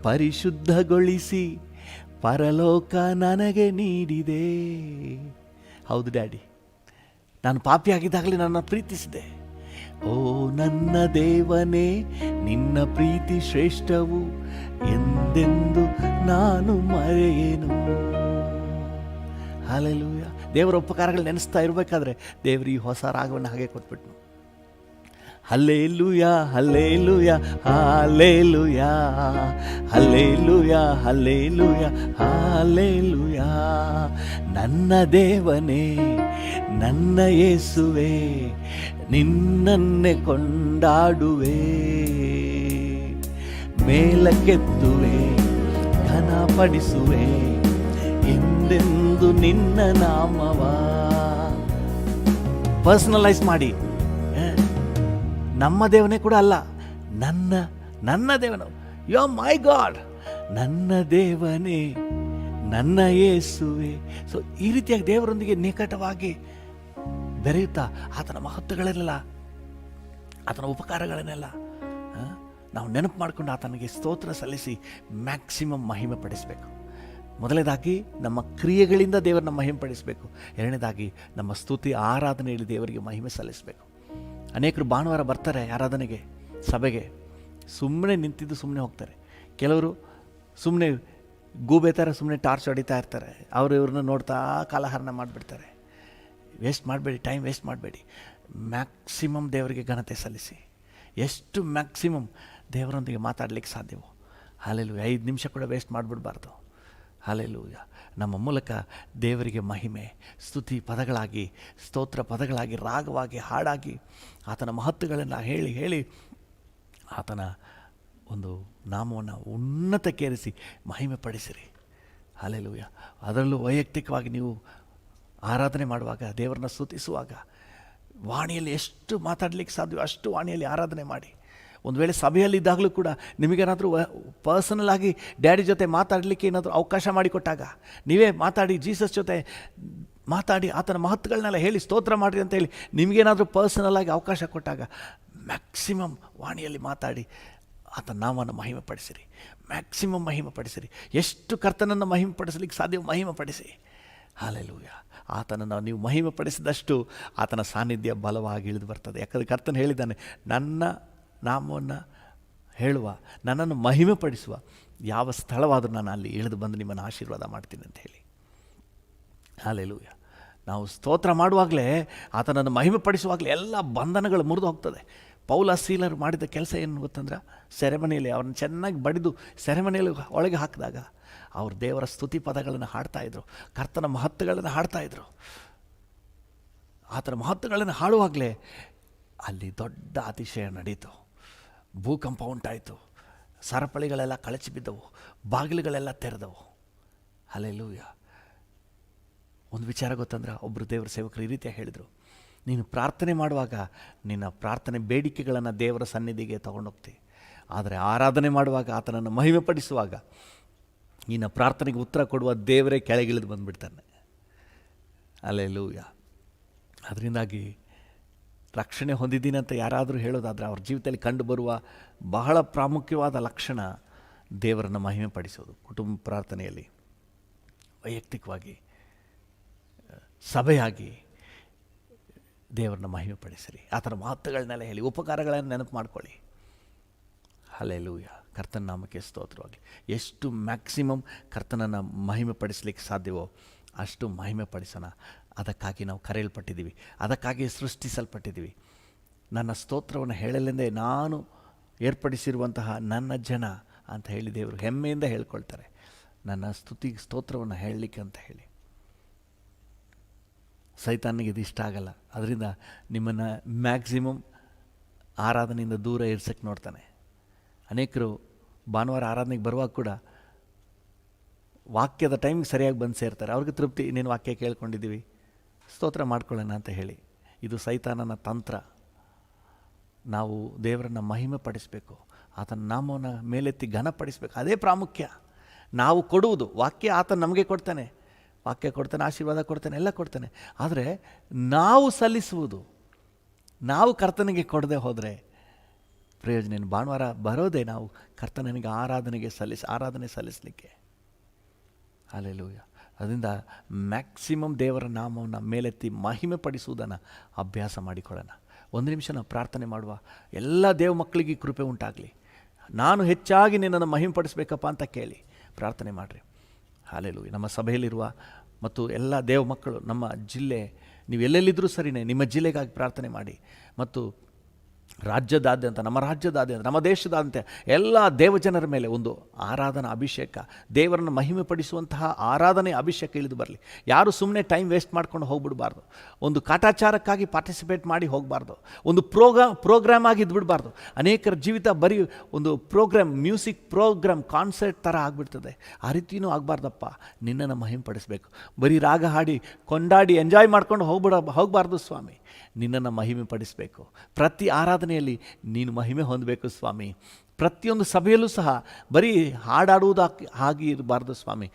ಪರಿಶುದ್ಧಗೊಳಿಸಿ ಪರಲೋಕ ನನಗೆ ನೀಡಿದೆ. ಹೌದು ಡ್ಯಾಡಿ, ನಾನು ಪಾಪಿಯಾಗಿದ್ದಾಗಲೇ ನನ್ನ ಪ್ರೀತಿಸಿದೆ. ಓ ನನ್ನ ದೇವನೇ ನಿನ್ನ ಪ್ರೀತಿ ಶ್ರೇಷ್ಠವು ಎಂದೆಂದು ನಾನು ಮರೆಯೇನು. ಹಲ್ಲೆಲೂಯಾ. ದೇವರ ಉಪಕಾರಗಳು ನೆನೆಸ್ತಾ ಇರಬೇಕಾದ್ರೆ ದೇವರು ಈ ಹೊಸ ರಾಗವನ್ನು ಹಾಗೆ ಕೊಟ್ಬಿಟ್ನು. Hallelujah hallelujah hallelujah hallelujah hallelujah hallelujah. ನನ್ನ ದೇವನೇ ನನ್ನ ಯೇಸುವೆ ನಿನ್ನನ್ನೇ ಕೊಂಡಾಡುವೆ, ಮೇಲಕ್ಕೆತ್ತುವೆ ಘನಪಡಿಸುವೆ ಎಂದೆಂದು ನಿನ್ನ ನಾಮವಾ. ಪರ್ಸನಲೈಸ್ ಮಾಡಿ, ನಮ್ಮ ದೇವನೇ ಕೂಡ ಅಲ್ಲ, ನನ್ನ ದೇವನು, ಯು ಆರ್ ಮೈ ಗಾಡ್, ನನ್ನ ದೇವನೇ ನನ್ನ ಯೇಸುವೆ. ಸೊ ಈ ರೀತಿಯಾಗಿ ದೇವರೊಂದಿಗೆ ನಿಕಟವಾಗಿ ಬೆರೆಯುತ್ತಾ ಆತನ ಮಹತ್ವಗಳನ್ನೆಲ್ಲ, ಆತನ ಉಪಕಾರಗಳನ್ನೆಲ್ಲ ನಾವು ನೆನಪು ಮಾಡಿಕೊಂಡು ಆತನಿಗೆ ಸ್ತೋತ್ರ ಸಲ್ಲಿಸಿ ಮ್ಯಾಕ್ಸಿಮಮ್ ಮಹಿಮೆ ಪಡಿಸಬೇಕು. ಮೊದಲನೇದಾಗಿ ನಮ್ಮ ಕ್ರಿಯೆಗಳಿಂದ ದೇವರನ್ನ ಮಹಿಮೆ ಪಡಿಸಬೇಕು. ಎರಡನೇದಾಗಿ ನಮ್ಮ ಸ್ತುತಿ ಆರಾಧನೆಯಲ್ಲಿ ದೇವರಿಗೆ ಮಹಿಮೆ ಸಲ್ಲಿಸಬೇಕು. ಅನೇಕರು ಭಾನುವಾರ ಬರ್ತಾರೆ ಆರಾಧನೆಗೆ, ಸಭೆಗೆ, ಸುಮ್ಮನೆ ನಿಂತಿದ್ದು ಸುಮ್ಮನೆ ಹೋಗ್ತಾರೆ. ಕೆಲವರು ಸುಮ್ಮನೆ ಗೂಬೆ ಥರ ಸುಮ್ಮನೆ ಟಾರ್ಚ್ ಹೊಡಿತಾ ಇರ್ತಾರೆ. ಅವರು ಇವ್ರನ್ನ ನೋಡ್ತಾ ಕಾಲಹರಣ ಮಾಡಿಬಿಡ್ತಾರೆ. ವೇಸ್ಟ್ ಮಾಡಬೇಡಿ, ಟೈಮ್ ವೇಸ್ಟ್ ಮಾಡಬೇಡಿ. ಮ್ಯಾಕ್ಸಿಮಮ್ ದೇವರಿಗೆ ಘನತೆ ಸಲ್ಲಿಸಿ. ಎಷ್ಟು ಮ್ಯಾಕ್ಸಿಮಮ್ ದೇವರೊಂದಿಗೆ ಮಾತಾಡಲಿಕ್ಕೆ ಸಾಧ್ಯವೋ. ಹಲ್ಲೆಲೂಯಾ. 5 ನಿಮಿಷ ಕೂಡ ವೇಸ್ಟ್ ಮಾಡಿಬಿಡಬಾರ್ದು. ಹಲ್ಲೆಲೂಯಾ. ನಮ್ಮ ಮೂಲಕ ದೇವರಿಗೆ ಮಹಿಮೆ, ಸ್ತುತಿ ಪದಗಳಾಗಿ, ಸ್ತೋತ್ರ ಪದಗಳಾಗಿ, ರಾಗವಾಗಿ, ಹಾಡಾಗಿ ಆತನ ಮಹತ್ವಗಳನ್ನು ಹೇಳಿ ಹೇಳಿ ಆತನ ಒಂದು ನಾಮವನ್ನು ಉನ್ನತಕ್ಕೇರಿಸಿ ಮಹಿಮೆ ಪಡಿಸಿರಿ. ಹಲ್ಲೆಲೂಯಾ. ಅದರಲ್ಲೂ ವೈಯಕ್ತಿಕವಾಗಿ ನೀವು ಆರಾಧನೆ ಮಾಡುವಾಗ, ದೇವರನ್ನ ಸ್ತುತಿಸುವಾಗ ವಾಣಿಯಲ್ಲಿ ಎಷ್ಟು ಮಾತಾಡಲಿಕ್ಕೆ ಸಾಧ್ಯವೋ ಅಷ್ಟು ವಾಣಿಯಲ್ಲಿ ಆರಾಧನೆ ಮಾಡಿ. ಒಂದು ವೇಳೆ ಸಭೆಯಲ್ಲಿದ್ದಾಗಲೂ ಕೂಡ ನಿಮಗೇನಾದರೂ ಪರ್ಸನಲ್ ಆಗಿ ಡ್ಯಾಡಿ ಜೊತೆ ಮಾತಾಡಲಿಕ್ಕೆ ಏನಾದರೂ ಅವಕಾಶ ಮಾಡಿಕೊಟ್ಟಾಗ ನೀವೇ ಮಾತಾಡಿ, ಜೀಸಸ್ ಜೊತೆ ಮಾತಾಡಿ, ಆತನ ಮಹತ್ವಗಳನ್ನೆಲ್ಲ ಹೇಳಿ ಸ್ತೋತ್ರ ಮಾಡಿರಿ ಅಂತೇಳಿ ನಿಮಗೇನಾದರೂ ಪರ್ಸನಲ್ ಆಗಿ ಅವಕಾಶ ಕೊಟ್ಟಾಗ ಮ್ಯಾಕ್ಸಿಮಮ್ ವಾಣಿಯಲ್ಲಿ ಮಾತಾಡಿ ಆತನ ನಾಮವನ್ನು ಮಹಿಮೆ ಪಡಿಸಿರಿ. ಮ್ಯಾಕ್ಸಿಮಮ್ ಮಹಿಮೆ ಪಡಿಸಿರಿ. ಎಷ್ಟು ಕರ್ತನನ್ನು ಮಹಿಮೆ ಪಡಿಸಲಿಕ್ಕೆ ಸಾಧ್ಯ ಮಹಿಮೆ ಪಡಿಸಿ. ಹಲ್ಲೆಲೂಯಾ. ಆತನನ್ನು ನೀವು ಮಹಿಮೆ ಪಡಿಸಿದಷ್ಟು ಆತನ ಸಾನ್ನಿಧ್ಯ ಬಲವಾಗಿ ಇಳಿದು ಬರ್ತದೆ. ಯಾಕಂದರೆ ಕರ್ತನ ಹೇಳಿದ್ದಾನೆ, ನನ್ನ ನಾಮವನ್ನು ಹೇಳುವ, ನನ್ನನ್ನು ಮಹಿಮೆ ಪಡಿಸುವ ಯಾವ ಸ್ಥಳವಾದರೂ ನಾನು ಅಲ್ಲಿ ಇಳಿದು ಬಂದು ನಿಮ್ಮನ್ನು ಆಶೀರ್ವಾದ ಮಾಡ್ತೀನಿ ಅಂತ ಹೇಳಿ. ಹಲ್ಲೆಲೂಯಾ. ನಾವು ಸ್ತೋತ್ರ ಮಾಡುವಾಗಲೇ, ಆತನನ್ನು ಮಹಿಮೆ ಪಡಿಸುವಾಗಲೇ ಎಲ್ಲ ಬಂಧನಗಳು ಮುರಿದು ಹೋಗ್ತದೆ. ಪೌಲ ಸೀಲರು ಮಾಡಿದ ಕೆಲಸ ಏನು ಗೊತ್ತಂದ್ರೆ, ಸೆರೆಮನೆಯಲ್ಲಿ ಅವ್ರನ್ನ ಚೆನ್ನಾಗಿ ಬಡಿದು ಸೆರೆಮನೆಯಲ್ಲಿ ಒಳಗೆ ಹಾಕಿದಾಗ ಅವರು ದೇವರ ಸ್ತುತಿ ಪದಗಳನ್ನು ಹಾಡ್ತಾಯಿದ್ರು, ಕರ್ತನ ಮಹತ್ವಗಳನ್ನು ಹಾಡ್ತಾಯಿದ್ರು. ಆತನ ಮಹತ್ವಗಳನ್ನು ಹಾಡುವಾಗಲೇ ಅಲ್ಲಿ ದೊಡ್ಡ ಅತಿಶಯ ನಡೀತು. ಭೂಕಂಪ ಉಂಟಾಯಿತು, ಸರಪಳಿಗಳೆಲ್ಲ ಕಳಚಿ ಬಿದ್ದವು, ಬಾಗಿಲುಗಳೆಲ್ಲ ತೆರೆದವು. ಹಲ್ಲೆಲೂಯಾ. ಒಂದು ವಿಚಾರ ಗೊತ್ತಂದ್ರೆ, ಒಬ್ಬರು ದೇವರ ಸೇವಕರು ಈ ರೀತಿಯಾಗಿ ಹೇಳಿದರು, ನೀನು ಪ್ರಾರ್ಥನೆ ಮಾಡುವಾಗ ನಿನ್ನ ಪ್ರಾರ್ಥನೆ ಬೇಡಿಕೆಗಳನ್ನು ದೇವರ ಸನ್ನಿಧಿಗೆ ತಗೊಂಡೋಗ್ತಿ, ಆದರೆ ಆರಾಧನೆ ಮಾಡುವಾಗ, ಆತನನ್ನು ಮಹಿಮೆ ಪಡಿಸುವಾಗ ನಿನ್ನ ಪ್ರಾರ್ಥನೆಗೆ ಉತ್ತರ ಕೊಡುವ ದೇವರೇ ಕೆಳಗಿಳಿದು ಬಂದುಬಿಡ್ತಾನೆ. ಹಲ್ಲೆಲೂಯಾ. ಅದರಿಂದಾಗಿ ರಕ್ಷಣೆ ಹೊಂದಿದ್ದೀನಿ ಅಂತ ಯಾರಾದರೂ ಹೇಳೋದಾದರೆ ಅವ್ರ ಜೀವಿತದಲ್ಲಿ ಕಂಡುಬರುವ ಬಹಳ ಪ್ರಾಮುಖ್ಯವಾದ ಲಕ್ಷಣ ದೇವರನ್ನು ಮಹಿಮೆ ಪಡಿಸೋದು. ಕುಟುಂಬ ಪ್ರಾರ್ಥನೆಯಲ್ಲಿ, ವೈಯಕ್ತಿಕವಾಗಿ, ಸಭೆಯಾಗಿ ದೇವರನ್ನ ಮಹಿಮೆ ಪಡಿಸಿರಿ. ಆತನ ಮಾತುಗಳನ್ನೆಲ್ಲ ಹೇಳಿ, ಉಪಕಾರಗಳನ್ನು ನೆನಪು ಮಾಡ್ಕೊಳ್ಳಿ. ಹಲ್ಲೆಲೂಯಾ. ಕರ್ತನ ನಾಮಕ್ಕೆ ಸ್ತೋತ್ರವಾಗಲಿ. ಎಷ್ಟು ಮ್ಯಾಕ್ಸಿಮಮ್ ಕರ್ತನನ್ನು ಮಹಿಮೆ ಪಡಿಸಲಿಕ್ಕೆ ಸಾಧ್ಯವೋ ಅಷ್ಟು ಮಹಿಮೆ ಪಡಿಸೋಣ. ಅದಕ್ಕಾಗಿ ನಾವು ಕರೆಯಲ್ಪಟ್ಟಿದ್ದೀವಿ, ಅದಕ್ಕಾಗಿ ಸೃಷ್ಟಿಸಲ್ಪಟ್ಟಿದ್ದೀವಿ. ನನ್ನ ಸ್ತೋತ್ರವನ್ನು ಹೇಳಲೆಂದೇ ನಾನು ಏರ್ಪಡಿಸಿರುವಂತಹ ನನ್ನ ಜನ ಅಂತ ಹೇಳಿ ದೇವರು ಹೆಮ್ಮೆಯಿಂದ ಹೇಳ್ಕೊಳ್ತಾರೆ, ನನ್ನ ಸ್ತೋತ್ರವನ್ನು ಹೇಳಲಿಕ್ಕೆ ಅಂತ ಹೇಳಿ. ಸೈತಾನಿಗೆ ಇದು ಇಷ್ಟ ಆಗಲ್ಲ. ಅದರಿಂದ ನಿಮ್ಮನ್ನು ಮ್ಯಾಕ್ಸಿಮಮ್ ಆರಾಧನೆಯಿಂದ ದೂರ ಇರ್ಸಕ್ಕೆ ನೋಡ್ತಾನೆ. ಅನೇಕರು ಭಾನುವಾರ ಆರಾಧನೆಗೆ ಬರುವಾಗ ಕೂಡ ವಾಕ್ಯದ ಟೈಮಿಗೆ ಸರಿಯಾಗಿ ಬಂದು ಸೇರ್ತಾರೆ. ಅವ್ರಿಗೆ ತೃಪ್ತಿ, ನೀನು ವಾಕ್ಯ ಕೇಳ್ಕೊಂಡಿದ್ದೀವಿ, ಸ್ತೋತ್ರ ಮಾಡ್ಕೊಳ್ಳೋಣ ಅಂತ ಹೇಳಿ. ಇದು ಸೈತಾನನ ತಂತ್ರ. ನಾವು ದೇವರನ್ನು ಮಹಿಮೆ ಪಡಿಸಬೇಕು, ಆತನ ನಾಮವನ್ನು ಮೇಲೆತ್ತಿ ಘನಪಡಿಸಬೇಕು. ಅದೇ ಪ್ರಾಮುಖ್ಯ. ನಾವು ಕೊಡುವುದು ವಾಕ್ಯ, ಆತ ನಮಗೆ ಕೊಡ್ತಾನೆ, ವಾಕ್ಯ ಕೊಡ್ತಾನೆ, ಆಶೀರ್ವಾದ ಕೊಡ್ತಾನೆ, ಎಲ್ಲ ಕೊಡ್ತಾನೆ. ಆದರೆ ನಾವು ಸಲ್ಲಿಸುವುದು, ನಾವು ಕರ್ತನಿಗೆ ಕೊಡದೆ ಹೋದರೆ ಪ್ರಯೋಜನ ಏನು? ಭಾನುವಾರ ಬರೋದೇ ನಾವು ಕರ್ತನಿಗೆ ಆರಾಧನೆ ಸಲ್ಲಿಸಲಿಕ್ಕೆ. ಹಲ್ಲೆಲೂಯಾ. ಅದರಿಂದ ಮ್ಯಾಕ್ಸಿಮಮ್ ದೇವರ ನಾಮವನ್ನು ಮೇಲೆತ್ತಿ ಮಹಿಮೆ ಪಡಿಸುವುದನ್ನು ಅಭ್ಯಾಸ ಮಾಡಿಕೊಳ್ಳೋಣ. ಒಂದು ನಿಮಿಷ ನಾವು ಪ್ರಾರ್ಥನೆ ಮಾಡುವ. ಎಲ್ಲ ದೇವ ಮಕ್ಕಳಿಗೆ ಕೃಪೆ ಉಂಟಾಗಲಿ. ನಾನು ಹೆಚ್ಚಾಗಿ ನಿನ್ನನ್ನು ಮಹಿಮೆ ಪಡಿಸಬೇಕಪ್ಪ ಅಂತ ಕೇಳಿ ಪ್ರಾರ್ಥನೆ ಮಾಡಿರಿ. ಹಲ್ಲೆಲೂಯಾ. ನಮ್ಮ ಸಭೆಯಲ್ಲಿರುವ ಮತ್ತು ಎಲ್ಲ ದೇವ ಮಕ್ಕಳು, ನಮ್ಮ ಜಿಲ್ಲೆ, ನೀವು ಎಲ್ಲೆಲ್ಲಿದ್ದರೂ ಸರಿಯೇ, ನಿಮ್ಮ ಜಿಲ್ಲೆಗಾಗಿ ಪ್ರಾರ್ಥನೆ ಮಾಡಿ. ಮತ್ತು ರಾಜ್ಯದಾದ್ಯಂತ, ನಮ್ಮ ರಾಜ್ಯದಾದ್ಯಂತ, ನಮ್ಮ ದೇಶದಾದ್ಯಂತ ಎಲ್ಲ ದೇವಜನರ ಮೇಲೆ ಒಂದು ಆರಾಧನಾ ಅಭಿಷೇಕ, ದೇವರನ್ನು ಮಹಿಮೆ ಪಡಿಸುವಂತಹ ಆರಾಧನೆ ಅಭಿಷೇಕ ಇಳಿದು ಬರಲಿ. ಯಾರು ಸುಮ್ಮನೆ ಟೈಮ್ ವೇಸ್ಟ್ ಮಾಡ್ಕೊಂಡು ಹೋಗ್ಬಿಡಬಾರ್ದು. ಒಂದು ಕಾಟಾಚಾರಕ್ಕಾಗಿ ಪಾರ್ಟಿಸಿಪೇಟ್ ಮಾಡಿ ಹೋಗಬಾರ್ದು. ಒಂದು ಪ್ರೋಗ್ರಾಮ್ ಆಗಿ ಇದ್ಬಿಡಬಾರ್ದು. ಅನೇಕರ ಜೀವಿತ ಬರೀ ಒಂದು ಪ್ರೋಗ್ರಾಮ್, ಮ್ಯೂಸಿಕ್ ಪ್ರೋಗ್ರಾಮ್, ಕಾನ್ಸರ್ಟ್ ಥರ ಆಗಿಬಿಡ್ತದೆ. ಆ ರೀತಿಯೂ ಆಗಬಾರ್ದಪ್ಪ. ನಿನ್ನನ್ನು ಮಹಿಮೆ ಪಡಿಸಬೇಕು. ಬರೀ ರಾಗ ಹಾಡಿ ಕೊಂಡಾಡಿ ಎಂಜಾಯ್ ಮಾಡ್ಕೊಂಡು ಹೋಗಬಾರ್ದು ಸ್ವಾಮಿ. ನಿನ್ನನ್ನು ಮಹಿಮೆ ಪಡಿಸಬೇಕು. ಪ್ರತಿ ಆರಾಧನೆಯಲ್ಲಿ ನೀನು ಮಹಿಮೆ ಹೊಂದಬೇಕು ಸ್ವಾಮಿ. ಪ್ರತಿಯೊಂದು ಸಭೆಯಲ್ಲೂ ಸಹ ಬರೀ ಹಾಡಾಡುವುದು ಹಾಗೆ ಇರಬಾರ್ದು ಸ್ವಾಮಿ.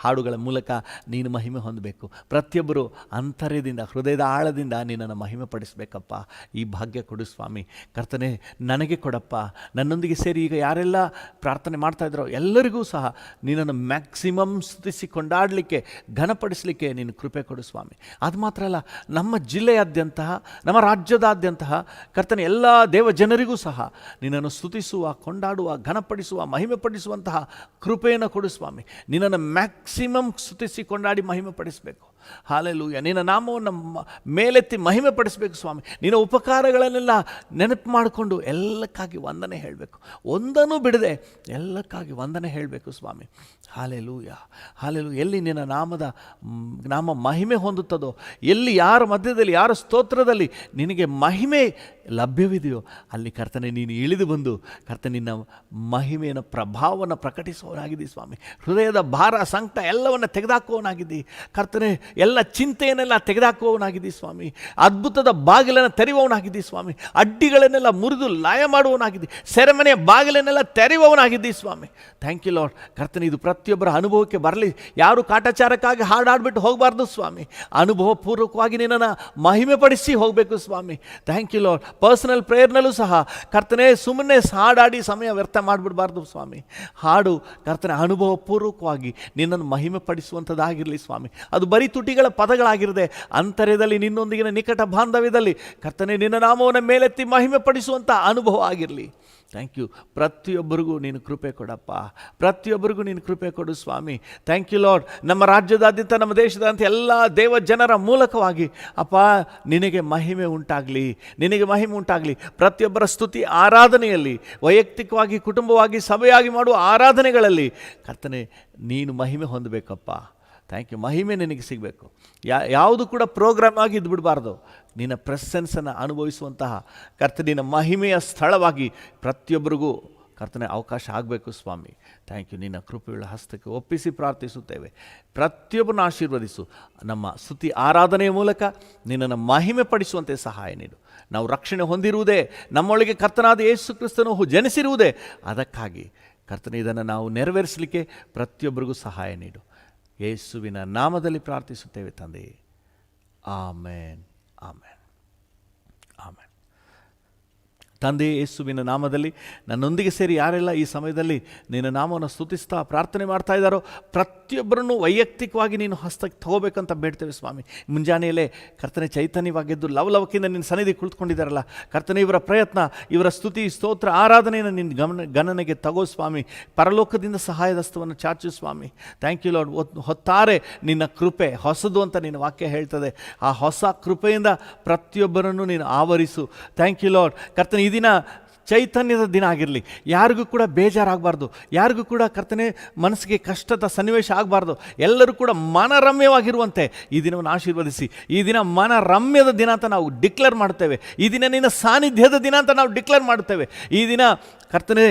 ಹಾಡುಗಳ ಮೂಲಕ ನೀನು ಮಹಿಮೆ ಹೊಂದಬೇಕು. ಪ್ರತಿಯೊಬ್ಬರು ಅಂತರ್ಯದಿಂದ, ಹೃದಯದ ಆಳದಿಂದ ನಿನ್ನನ್ನು ಮಹಿಮೆ ಪಡಿಸಬೇಕಪ್ಪ. ಈ ಭಾಗ್ಯ ಕೊಡು ಸ್ವಾಮಿ. ಕರ್ತನೆ, ನನಗೆ ಕೊಡಪ್ಪ. ನನ್ನೊಂದಿಗೆ ಸೇರಿ ಈಗ ಯಾರೆಲ್ಲ ಪ್ರಾರ್ಥನೆ ಮಾಡ್ತಾಯಿದ್ರೋ ಎಲ್ಲರಿಗೂ ಸಹ ನಿನ್ನನ್ನು ಮ್ಯಾಕ್ಸಿಮಮ್ ಸ್ತುತಿಸಿ ಕೊಂಡಾಡಲಿಕ್ಕೆ, ಘನಪಡಿಸಲಿಕ್ಕೆ ನೀನು ಕೃಪೆ ಕೊಡು ಸ್ವಾಮಿ. ಅದು ಮಾತ್ರ ಅಲ್ಲ, ನಮ್ಮ ಜಿಲ್ಲೆಯಾದ್ಯಂತ, ನಮ್ಮ ರಾಜ್ಯದಾದ್ಯಂತಹ ಕರ್ತನೆ ಎಲ್ಲ ದೇವ ಜನರಿಗೂ ಸಹ ನಿನ್ನನ್ನು ಸ್ತುತಿಸುವ, ಕೊಂಡಾಡುವ, ಘನಪಡಿಸುವ, ಮಹಿಮೆ ಪಡಿಸುವಂತಹ ಕೃಪೆಯನ್ನು ಕೊಡು ಸ್ವಾಮಿ. ನಿನ್ನನ್ನು ಮ್ಯಾಕ್ಸಿಮಮ್ ಸ್ತುತಿಸಿ ಕೊಂಡಾಡಿ ಮಹಿಮೆ ಪಡಿಸಬೇಕು. ಹಲ್ಲೆಲೂಯಾ. ನಿನ್ನ ನಾಮವನ್ನು ಮೇಲೆತ್ತಿ ಮಹಿಮೆ ಪಡಿಸಬೇಕು ಸ್ವಾಮಿ. ನಿನ್ನ ಉಪಕಾರಗಳನ್ನೆಲ್ಲ ನೆನಪು ಮಾಡಿಕೊಂಡು ಎಲ್ಲಕ್ಕಾಗಿ ವಂದನೆ ಹೇಳಬೇಕು. ಒಂದನ್ನು ಬಿಡದೆ ಎಲ್ಲಕ್ಕಾಗಿ ವಂದನೆ ಹೇಳಬೇಕು ಸ್ವಾಮಿ. ಹಲ್ಲೆಲೂಯಾ. ಹಲ್ಲೆಲೂಯಾ. ಎಲ್ಲಿ ನಿನ್ನ ನಾಮ ಮಹಿಮೆ ಹೊಂದುತ್ತದೋ, ಎಲ್ಲಿ ಯಾರ ಮಧ್ಯದಲ್ಲಿ, ಯಾರ ಸ್ತೋತ್ರದಲ್ಲಿ ನಿನಗೆ ಮಹಿಮೆ ಲಭ್ಯವಿದೆಯೋ ಅಲ್ಲಿ ಕರ್ತನೆ ನೀನು ಇಳಿದು ಬಂದು ಕರ್ತನೆ ನಿನ್ನ ಮಹಿಮೆಯ ಪ್ರಭಾವವನ್ನು ಪ್ರಕಟಿಸುವವನಾಗಿದ್ದಿ ಸ್ವಾಮಿ. ಹೃದಯದ ಭಾರ, ಸಂಕಟ ಎಲ್ಲವನ್ನು ತೆಗೆದುಹಾಕುವವನಾಗಿದ್ದಿ ಕರ್ತನೆ. ಎಲ್ಲ ಚಿಂತೆಯನ್ನೆಲ್ಲ ತೆಗೆದುಹಾಕುವವನಾಗಿದ್ದೀ ಸ್ವಾಮಿ. ಅದ್ಭುತದ ಬಾಗಿಲನ್ನು ತೆರೆಯುವವನಾಗಿದ್ದೀ ಸ್ವಾಮಿ. ಅಡ್ಡಿಗಳನ್ನೆಲ್ಲ ಮುರಿದು ಲಾಯ ಮಾಡುವವನಾಗಿದ್ದಿ. ಸೆರೆಮನೆಯ ಬಾಗಿಲನ್ನೆಲ್ಲ ತೆರೆಯುವವನಾಗಿದ್ದಿ ಸ್ವಾಮಿ. Thank you lord. ಕರ್ತನೆ, ಇದು ಪ್ರತಿಯೊಬ್ಬರ ಅನುಭವಕ್ಕೆ ಬರಲಿ. ಯಾರು ಕಾಟಾಚಾರಕ್ಕಾಗಿ ಹಾಡಾಡ್ಬಿಟ್ಟು ಹೋಗಬಾರ್ದು ಸ್ವಾಮಿ. ಅನುಭವಪೂರ್ವಕವಾಗಿ ನಿನ್ನನ್ನು ಮಹಿಮೆ ಪಡಿಸಿ ಹೋಗಬೇಕು ಸ್ವಾಮಿ. Thank you lord. ಪರ್ಸನಲ್ ಪ್ರೇಯರ್ನಲ್ಲೂ ಸಹ ಕರ್ತನೆ, ಸುಮ್ಮನೆ ಹಾಡಾಡಿ ಸಮಯ ವ್ಯರ್ಥ ಮಾಡಿಬಿಡಬಾರ್ದು ಸ್ವಾಮಿ. ಹಾಡು ಕರ್ತನೆ ಅನುಭವಪೂರ್ವಕವಾಗಿ ನಿನ್ನನ್ನು ಮಹಿಮೆ ಪಡಿಸುವಂಥದ್ದಾಗಿರಲಿ ಸ್ವಾಮಿ. ಅದು ಬರೀ ತುಟಿಗಳ ಪದಗಳಾಗಿರದೆ ಅಂತರ್ಯದಲ್ಲಿ ನಿನ್ನೊಂದಿಗಿನ ನಿಕಟ ಬಾಂಧವ್ಯದಲ್ಲಿ ಕರ್ತನೆ ನಿನ್ನ ನಾಮವನ್ನು ಮೇಲೆತ್ತಿ ಮಹಿಮೆ ಪಡಿಸುವಂಥ ಅನುಭವ ಆಗಿರಲಿ. Thank you. ಪ್ರತಿಯೊಬ್ಬರಿಗೂ ನೀನು ಕೃಪೆ ಕೊಡಪ್ಪ. ಪ್ರತಿಯೊಬ್ಬರಿಗೂ ನೀನು ಕೃಪೆ ಕೊಡು ಸ್ವಾಮಿ. Thank you lord. ನಮ್ಮ ರಾಜ್ಯದಾದ್ಯಂತ, ನಮ್ಮ ದೇಶದಾದ್ಯಂತ ಎಲ್ಲ ದೇವ ಜನರ ಮೂಲಕವಾಗಿ ಅಪ್ಪ ನಿನಗೆ ಮಹಿಮೆ ಉಂಟಾಗಲಿ, ನಿನಗೆ ಮಹಿಮೆ ಉಂಟಾಗಲಿ. ಪ್ರತಿಯೊಬ್ಬರ ಸ್ತುತಿ ಆರಾಧನೆಯಲ್ಲಿ, ವೈಯಕ್ತಿಕವಾಗಿ, ಕುಟುಂಬವಾಗಿ, ಸಭೆಯಾಗಿ ಮಾಡುವ ಆರಾಧನೆಗಳಲ್ಲಿ ಕರ್ತನೆ ನೀನು ಮಹಿಮೆ ಹೊಂದಬೇಕಪ್ಪ. Thank you. ಮಹಿಮೆ ನಿನಗೆ ಸಿಗಬೇಕು. ಯಾವುದು ಕೂಡ ಪ್ರೋಗ್ರಾಮ್ ಆಗಿ ಇದ್ಬಿಡಬಾರ್ದು. ನಿನ್ನ ಪ್ರೆಸೆನ್ಸನ್ನು ಅನುಭವಿಸುವಂತಹ ಕರ್ತನಿನ ಮಹಿಮೆಯ ಸ್ಥಳವಾಗಿ ಪ್ರತಿಯೊಬ್ಬರಿಗೂ ಕರ್ತನೆ ಅವಕಾಶ ಆಗಬೇಕು ಸ್ವಾಮಿ. Thank you. ನಿನ್ನ ಕೃಪೆಯುಳ್ಳ ಹಸ್ತಕ್ಕೆ ಒಪ್ಪಿಸಿ ಪ್ರಾರ್ಥಿಸುತ್ತೇವೆ. ಪ್ರತಿಯೊಬ್ಬರನ್ನ ಆಶೀರ್ವದಿಸು. ನಮ್ಮ ಸ್ತುತಿ ಆರಾಧನೆಯ ಮೂಲಕ ನಿನ್ನನ್ನು ಮಹಿಮೆ ಪಡಿಸುವಂತೆ ಸಹಾಯ ನೀಡು. ನಾವು ರಕ್ಷಣೆ ಹೊಂದಿರುವುದೇ, ನಮ್ಮೊಳಗೆ ಕರ್ತನಾದ ಯೇಸು ಕ್ರಿಸ್ತನು ಜನಿಸಿರುವುದೇ ಅದಕ್ಕಾಗಿ ಕರ್ತನೆ, ಇದನ್ನು ನಾವು ನೆರವೇರಿಸಲಿಕ್ಕೆ ಪ್ರತಿಯೊಬ್ಬರಿಗೂ ಸಹಾಯ ನೀಡು. ಯೇಸುವಿನ ನಾಮದಲ್ಲಿ ಪ್ರಾರ್ಥಿಸುತ್ತೇವೆ ತಂದೆಯೇ. ಆಮೇನ್, ಆಮೇನ್, ಆಮೇನ್. ತಂದೆ ಯೇಸುವಿನ ನಾಮದಲ್ಲಿ ನನ್ನೊಂದಿಗೆ ಸೇರಿ ಯಾರೆಲ್ಲ ಈ ಸಮಯದಲ್ಲಿ ನಿನ್ನ ನಾಮವನ್ನು ಸ್ತುತಿಸ್ತಾ ಪ್ರಾರ್ಥನೆ ಮಾಡ್ತಾ ಇದ್ದಾರೋ ಪ್ರತಿಯೊಬ್ಬರನ್ನು ವೈಯಕ್ತಿಕವಾಗಿ ನೀನು ಹಸ್ತಕ್ಕೆ ತಗೋಬೇಕಂತ ಬೇಡ್ತೇವೆ ಸ್ವಾಮಿ. ಮುಂಜಾನೆಯಲ್ಲೇ ಕರ್ತನೆ ಚೈತನ್ಯವಾಗಿದ್ದು ಲವಲವಕ್ಕಿಂದ ನಿನ್ನ ಸನ್ನಿಧಿ ಕುಳಿತುಕೊಂಡಿದ್ದಾರಲ್ಲ ಕರ್ತನೆ, ಇವರ ಪ್ರಯತ್ನ, ಇವರ ಸ್ತುತಿ, ಸ್ತೋತ್ರ, ಆರಾಧನೆಯನ್ನು ನಿನ್ನ ಗಣನೆಗೆ ತಗೋ ಸ್ವಾಮಿ. ಪರಲೋಕದಿಂದ ಸಹಾಯದಸ್ತವನ್ನು ಚಾಚು ಸ್ವಾಮಿ. Thank you lord. ಹೊತ್ತಾರೆ ನಿನ್ನ ಕೃಪೆ ಹೊಸದು ಅಂತ ನಿನ್ನ ವಾಕ್ಯ ಹೇಳ್ತದೆ. ಆ ಹೊಸ ಕೃಪೆಯಿಂದ ಪ್ರತಿಯೊಬ್ಬರನ್ನು ನೀನು ಆವರಿಸು. Thank you lord. ಕರ್ತನೆ, ಈ ದಿನ ಚೈತನ್ಯದ ದಿನ ಆಗಿರಲಿ. ಯಾರಿಗೂ ಕೂಡ ಬೇಜಾರಾಗಬಾರ್ದು, ಯಾರಿಗೂ ಕೂಡ ಕರ್ತನೆ ಮನಸ್ಸಿಗೆ ಕಷ್ಟದ ಸನ್ನಿವೇಶ ಆಗಬಾರ್ದು. ಎಲ್ಲರೂ ಕೂಡ ಮನರಮ್ಯವಾಗಿರುವಂತೆ ಈ ದಿನವನ್ನು ಆಶೀರ್ವದಿಸಿ. ಈ ದಿನ ಮನರಮ್ಯದ ದಿನ ಅಂತ ನಾವು ಡಿಕ್ಲೇರ್ ಮಾಡ್ತೇವೆ. ಈ ದಿನ ನಿನ್ನ ಸಾನ್ನಿಧ್ಯದ ದಿನ ಅಂತ ನಾವು ಡಿಕ್ಲೇರ್ ಮಾಡ್ತೇವೆ. ಈ ದಿನ ಕರ್ತನೆ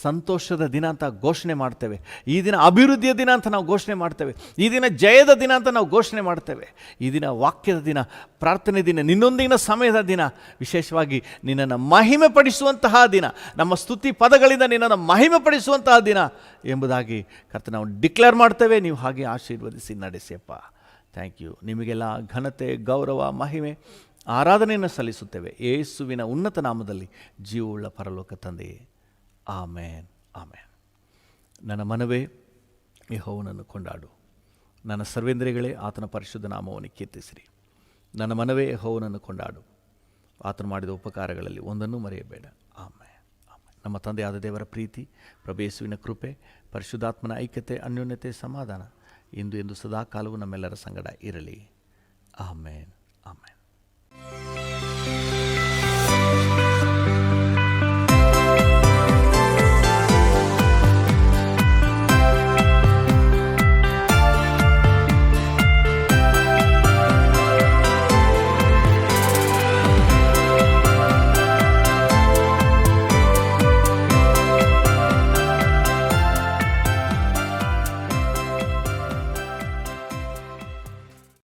ಸಂತೋಷದ ದಿನ ಅಂತ ಘೋಷಣೆ ಮಾಡ್ತೇವೆ. ಈ ದಿನ ಅಭಿವೃದ್ಧಿಯ ದಿನ ಅಂತ ನಾವು ಘೋಷಣೆ ಮಾಡ್ತೇವೆ. ಈ ದಿನ ಜಯದ ದಿನ ಅಂತ ನಾವು ಘೋಷಣೆ ಮಾಡ್ತೇವೆ. ಈ ದಿನ ವಾಕ್ಯದ ದಿನ, ಪ್ರಾರ್ಥನೆ ದಿನ, ನಿನ್ನೊಂದಿಗಿನ ಸಮಯದ ದಿನ, ವಿಶೇಷವಾಗಿ ನಿನ್ನನ್ನು ಮಹಿಮೆ ಪಡಿಸುವಂತಹ ದಿನ, ನಮ್ಮ ಸ್ತುತಿ ಪದಗಳಿಂದ ನಿನ್ನನ್ನು ಮಹಿಮೆ ಪಡಿಸುವಂತಹ ದಿನ ಎಂಬುದಾಗಿ ಕರ್ತನೆ ನಾವು ಡಿಕ್ಲೇರ್ ಮಾಡ್ತೇವೆ. ನೀವು ಹಾಗೆ ಆಶೀರ್ವದಿಸಿ ನಡೆಸಿಯಪ್ಪ. Thank you. ನಿಮಗೆಲ್ಲ ಘನತೆ, ಗೌರವ, ಮಹಿಮೆ, ಆರಾಧನೆಯನ್ನು ಸಲ್ಲಿಸುತ್ತೇವೆ ಯೇಸುವಿನ ಉನ್ನತ ನಾಮದಲ್ಲಿ, ಜೀವವುಳ್ಳ ಪರಲೋಕ ತಂದೆಯೇ. ಆಮೇನ್, ಆಮೇನ್. ನನ್ನ ಮನವೇ ಯೆಹೋವನನ್ನು ಕೊಂಡಾಡು, ನನ್ನ ಸರ್ವೇಂದ್ರಿಯಗಳೇ ಆತನ ಪರಿಶುದ್ಧ ನಾಮವನ್ನು ಕೀರ್ತಿಸಿರಿ. ನನ್ನ ಮನವೇ ಯೆಹೋವನನ್ನು ಕೊಂಡಾಡು, ಆತನು ಮಾಡಿದ ಉಪಕಾರಗಳಲ್ಲಿ ಒಂದನ್ನೂ ಮರೆಯಬೇಡ. ಆಮೇನ್, ಆಮೇನ್. ನಮ್ಮ ತಂದೆಯಾದ ದೇವರ ಪ್ರೀತಿ, ಪ್ರಭು ಯೇಸುವಿನ ಕೃಪೆ, ಪರಿಶುದ್ಧಾತ್ಮನ ಐಕ್ಯತೆ, ಅನ್ಯೋನ್ಯತೆ, ಸಮಾಧಾನ ಇಂದು ಎಂದು ಸದಾ ಕಾಲವು ನಮ್ಮೆಲ್ಲರ ಸಂಗಡ ಇರಲಿ. ಆಮೇನ್, ಆಮೇನ್.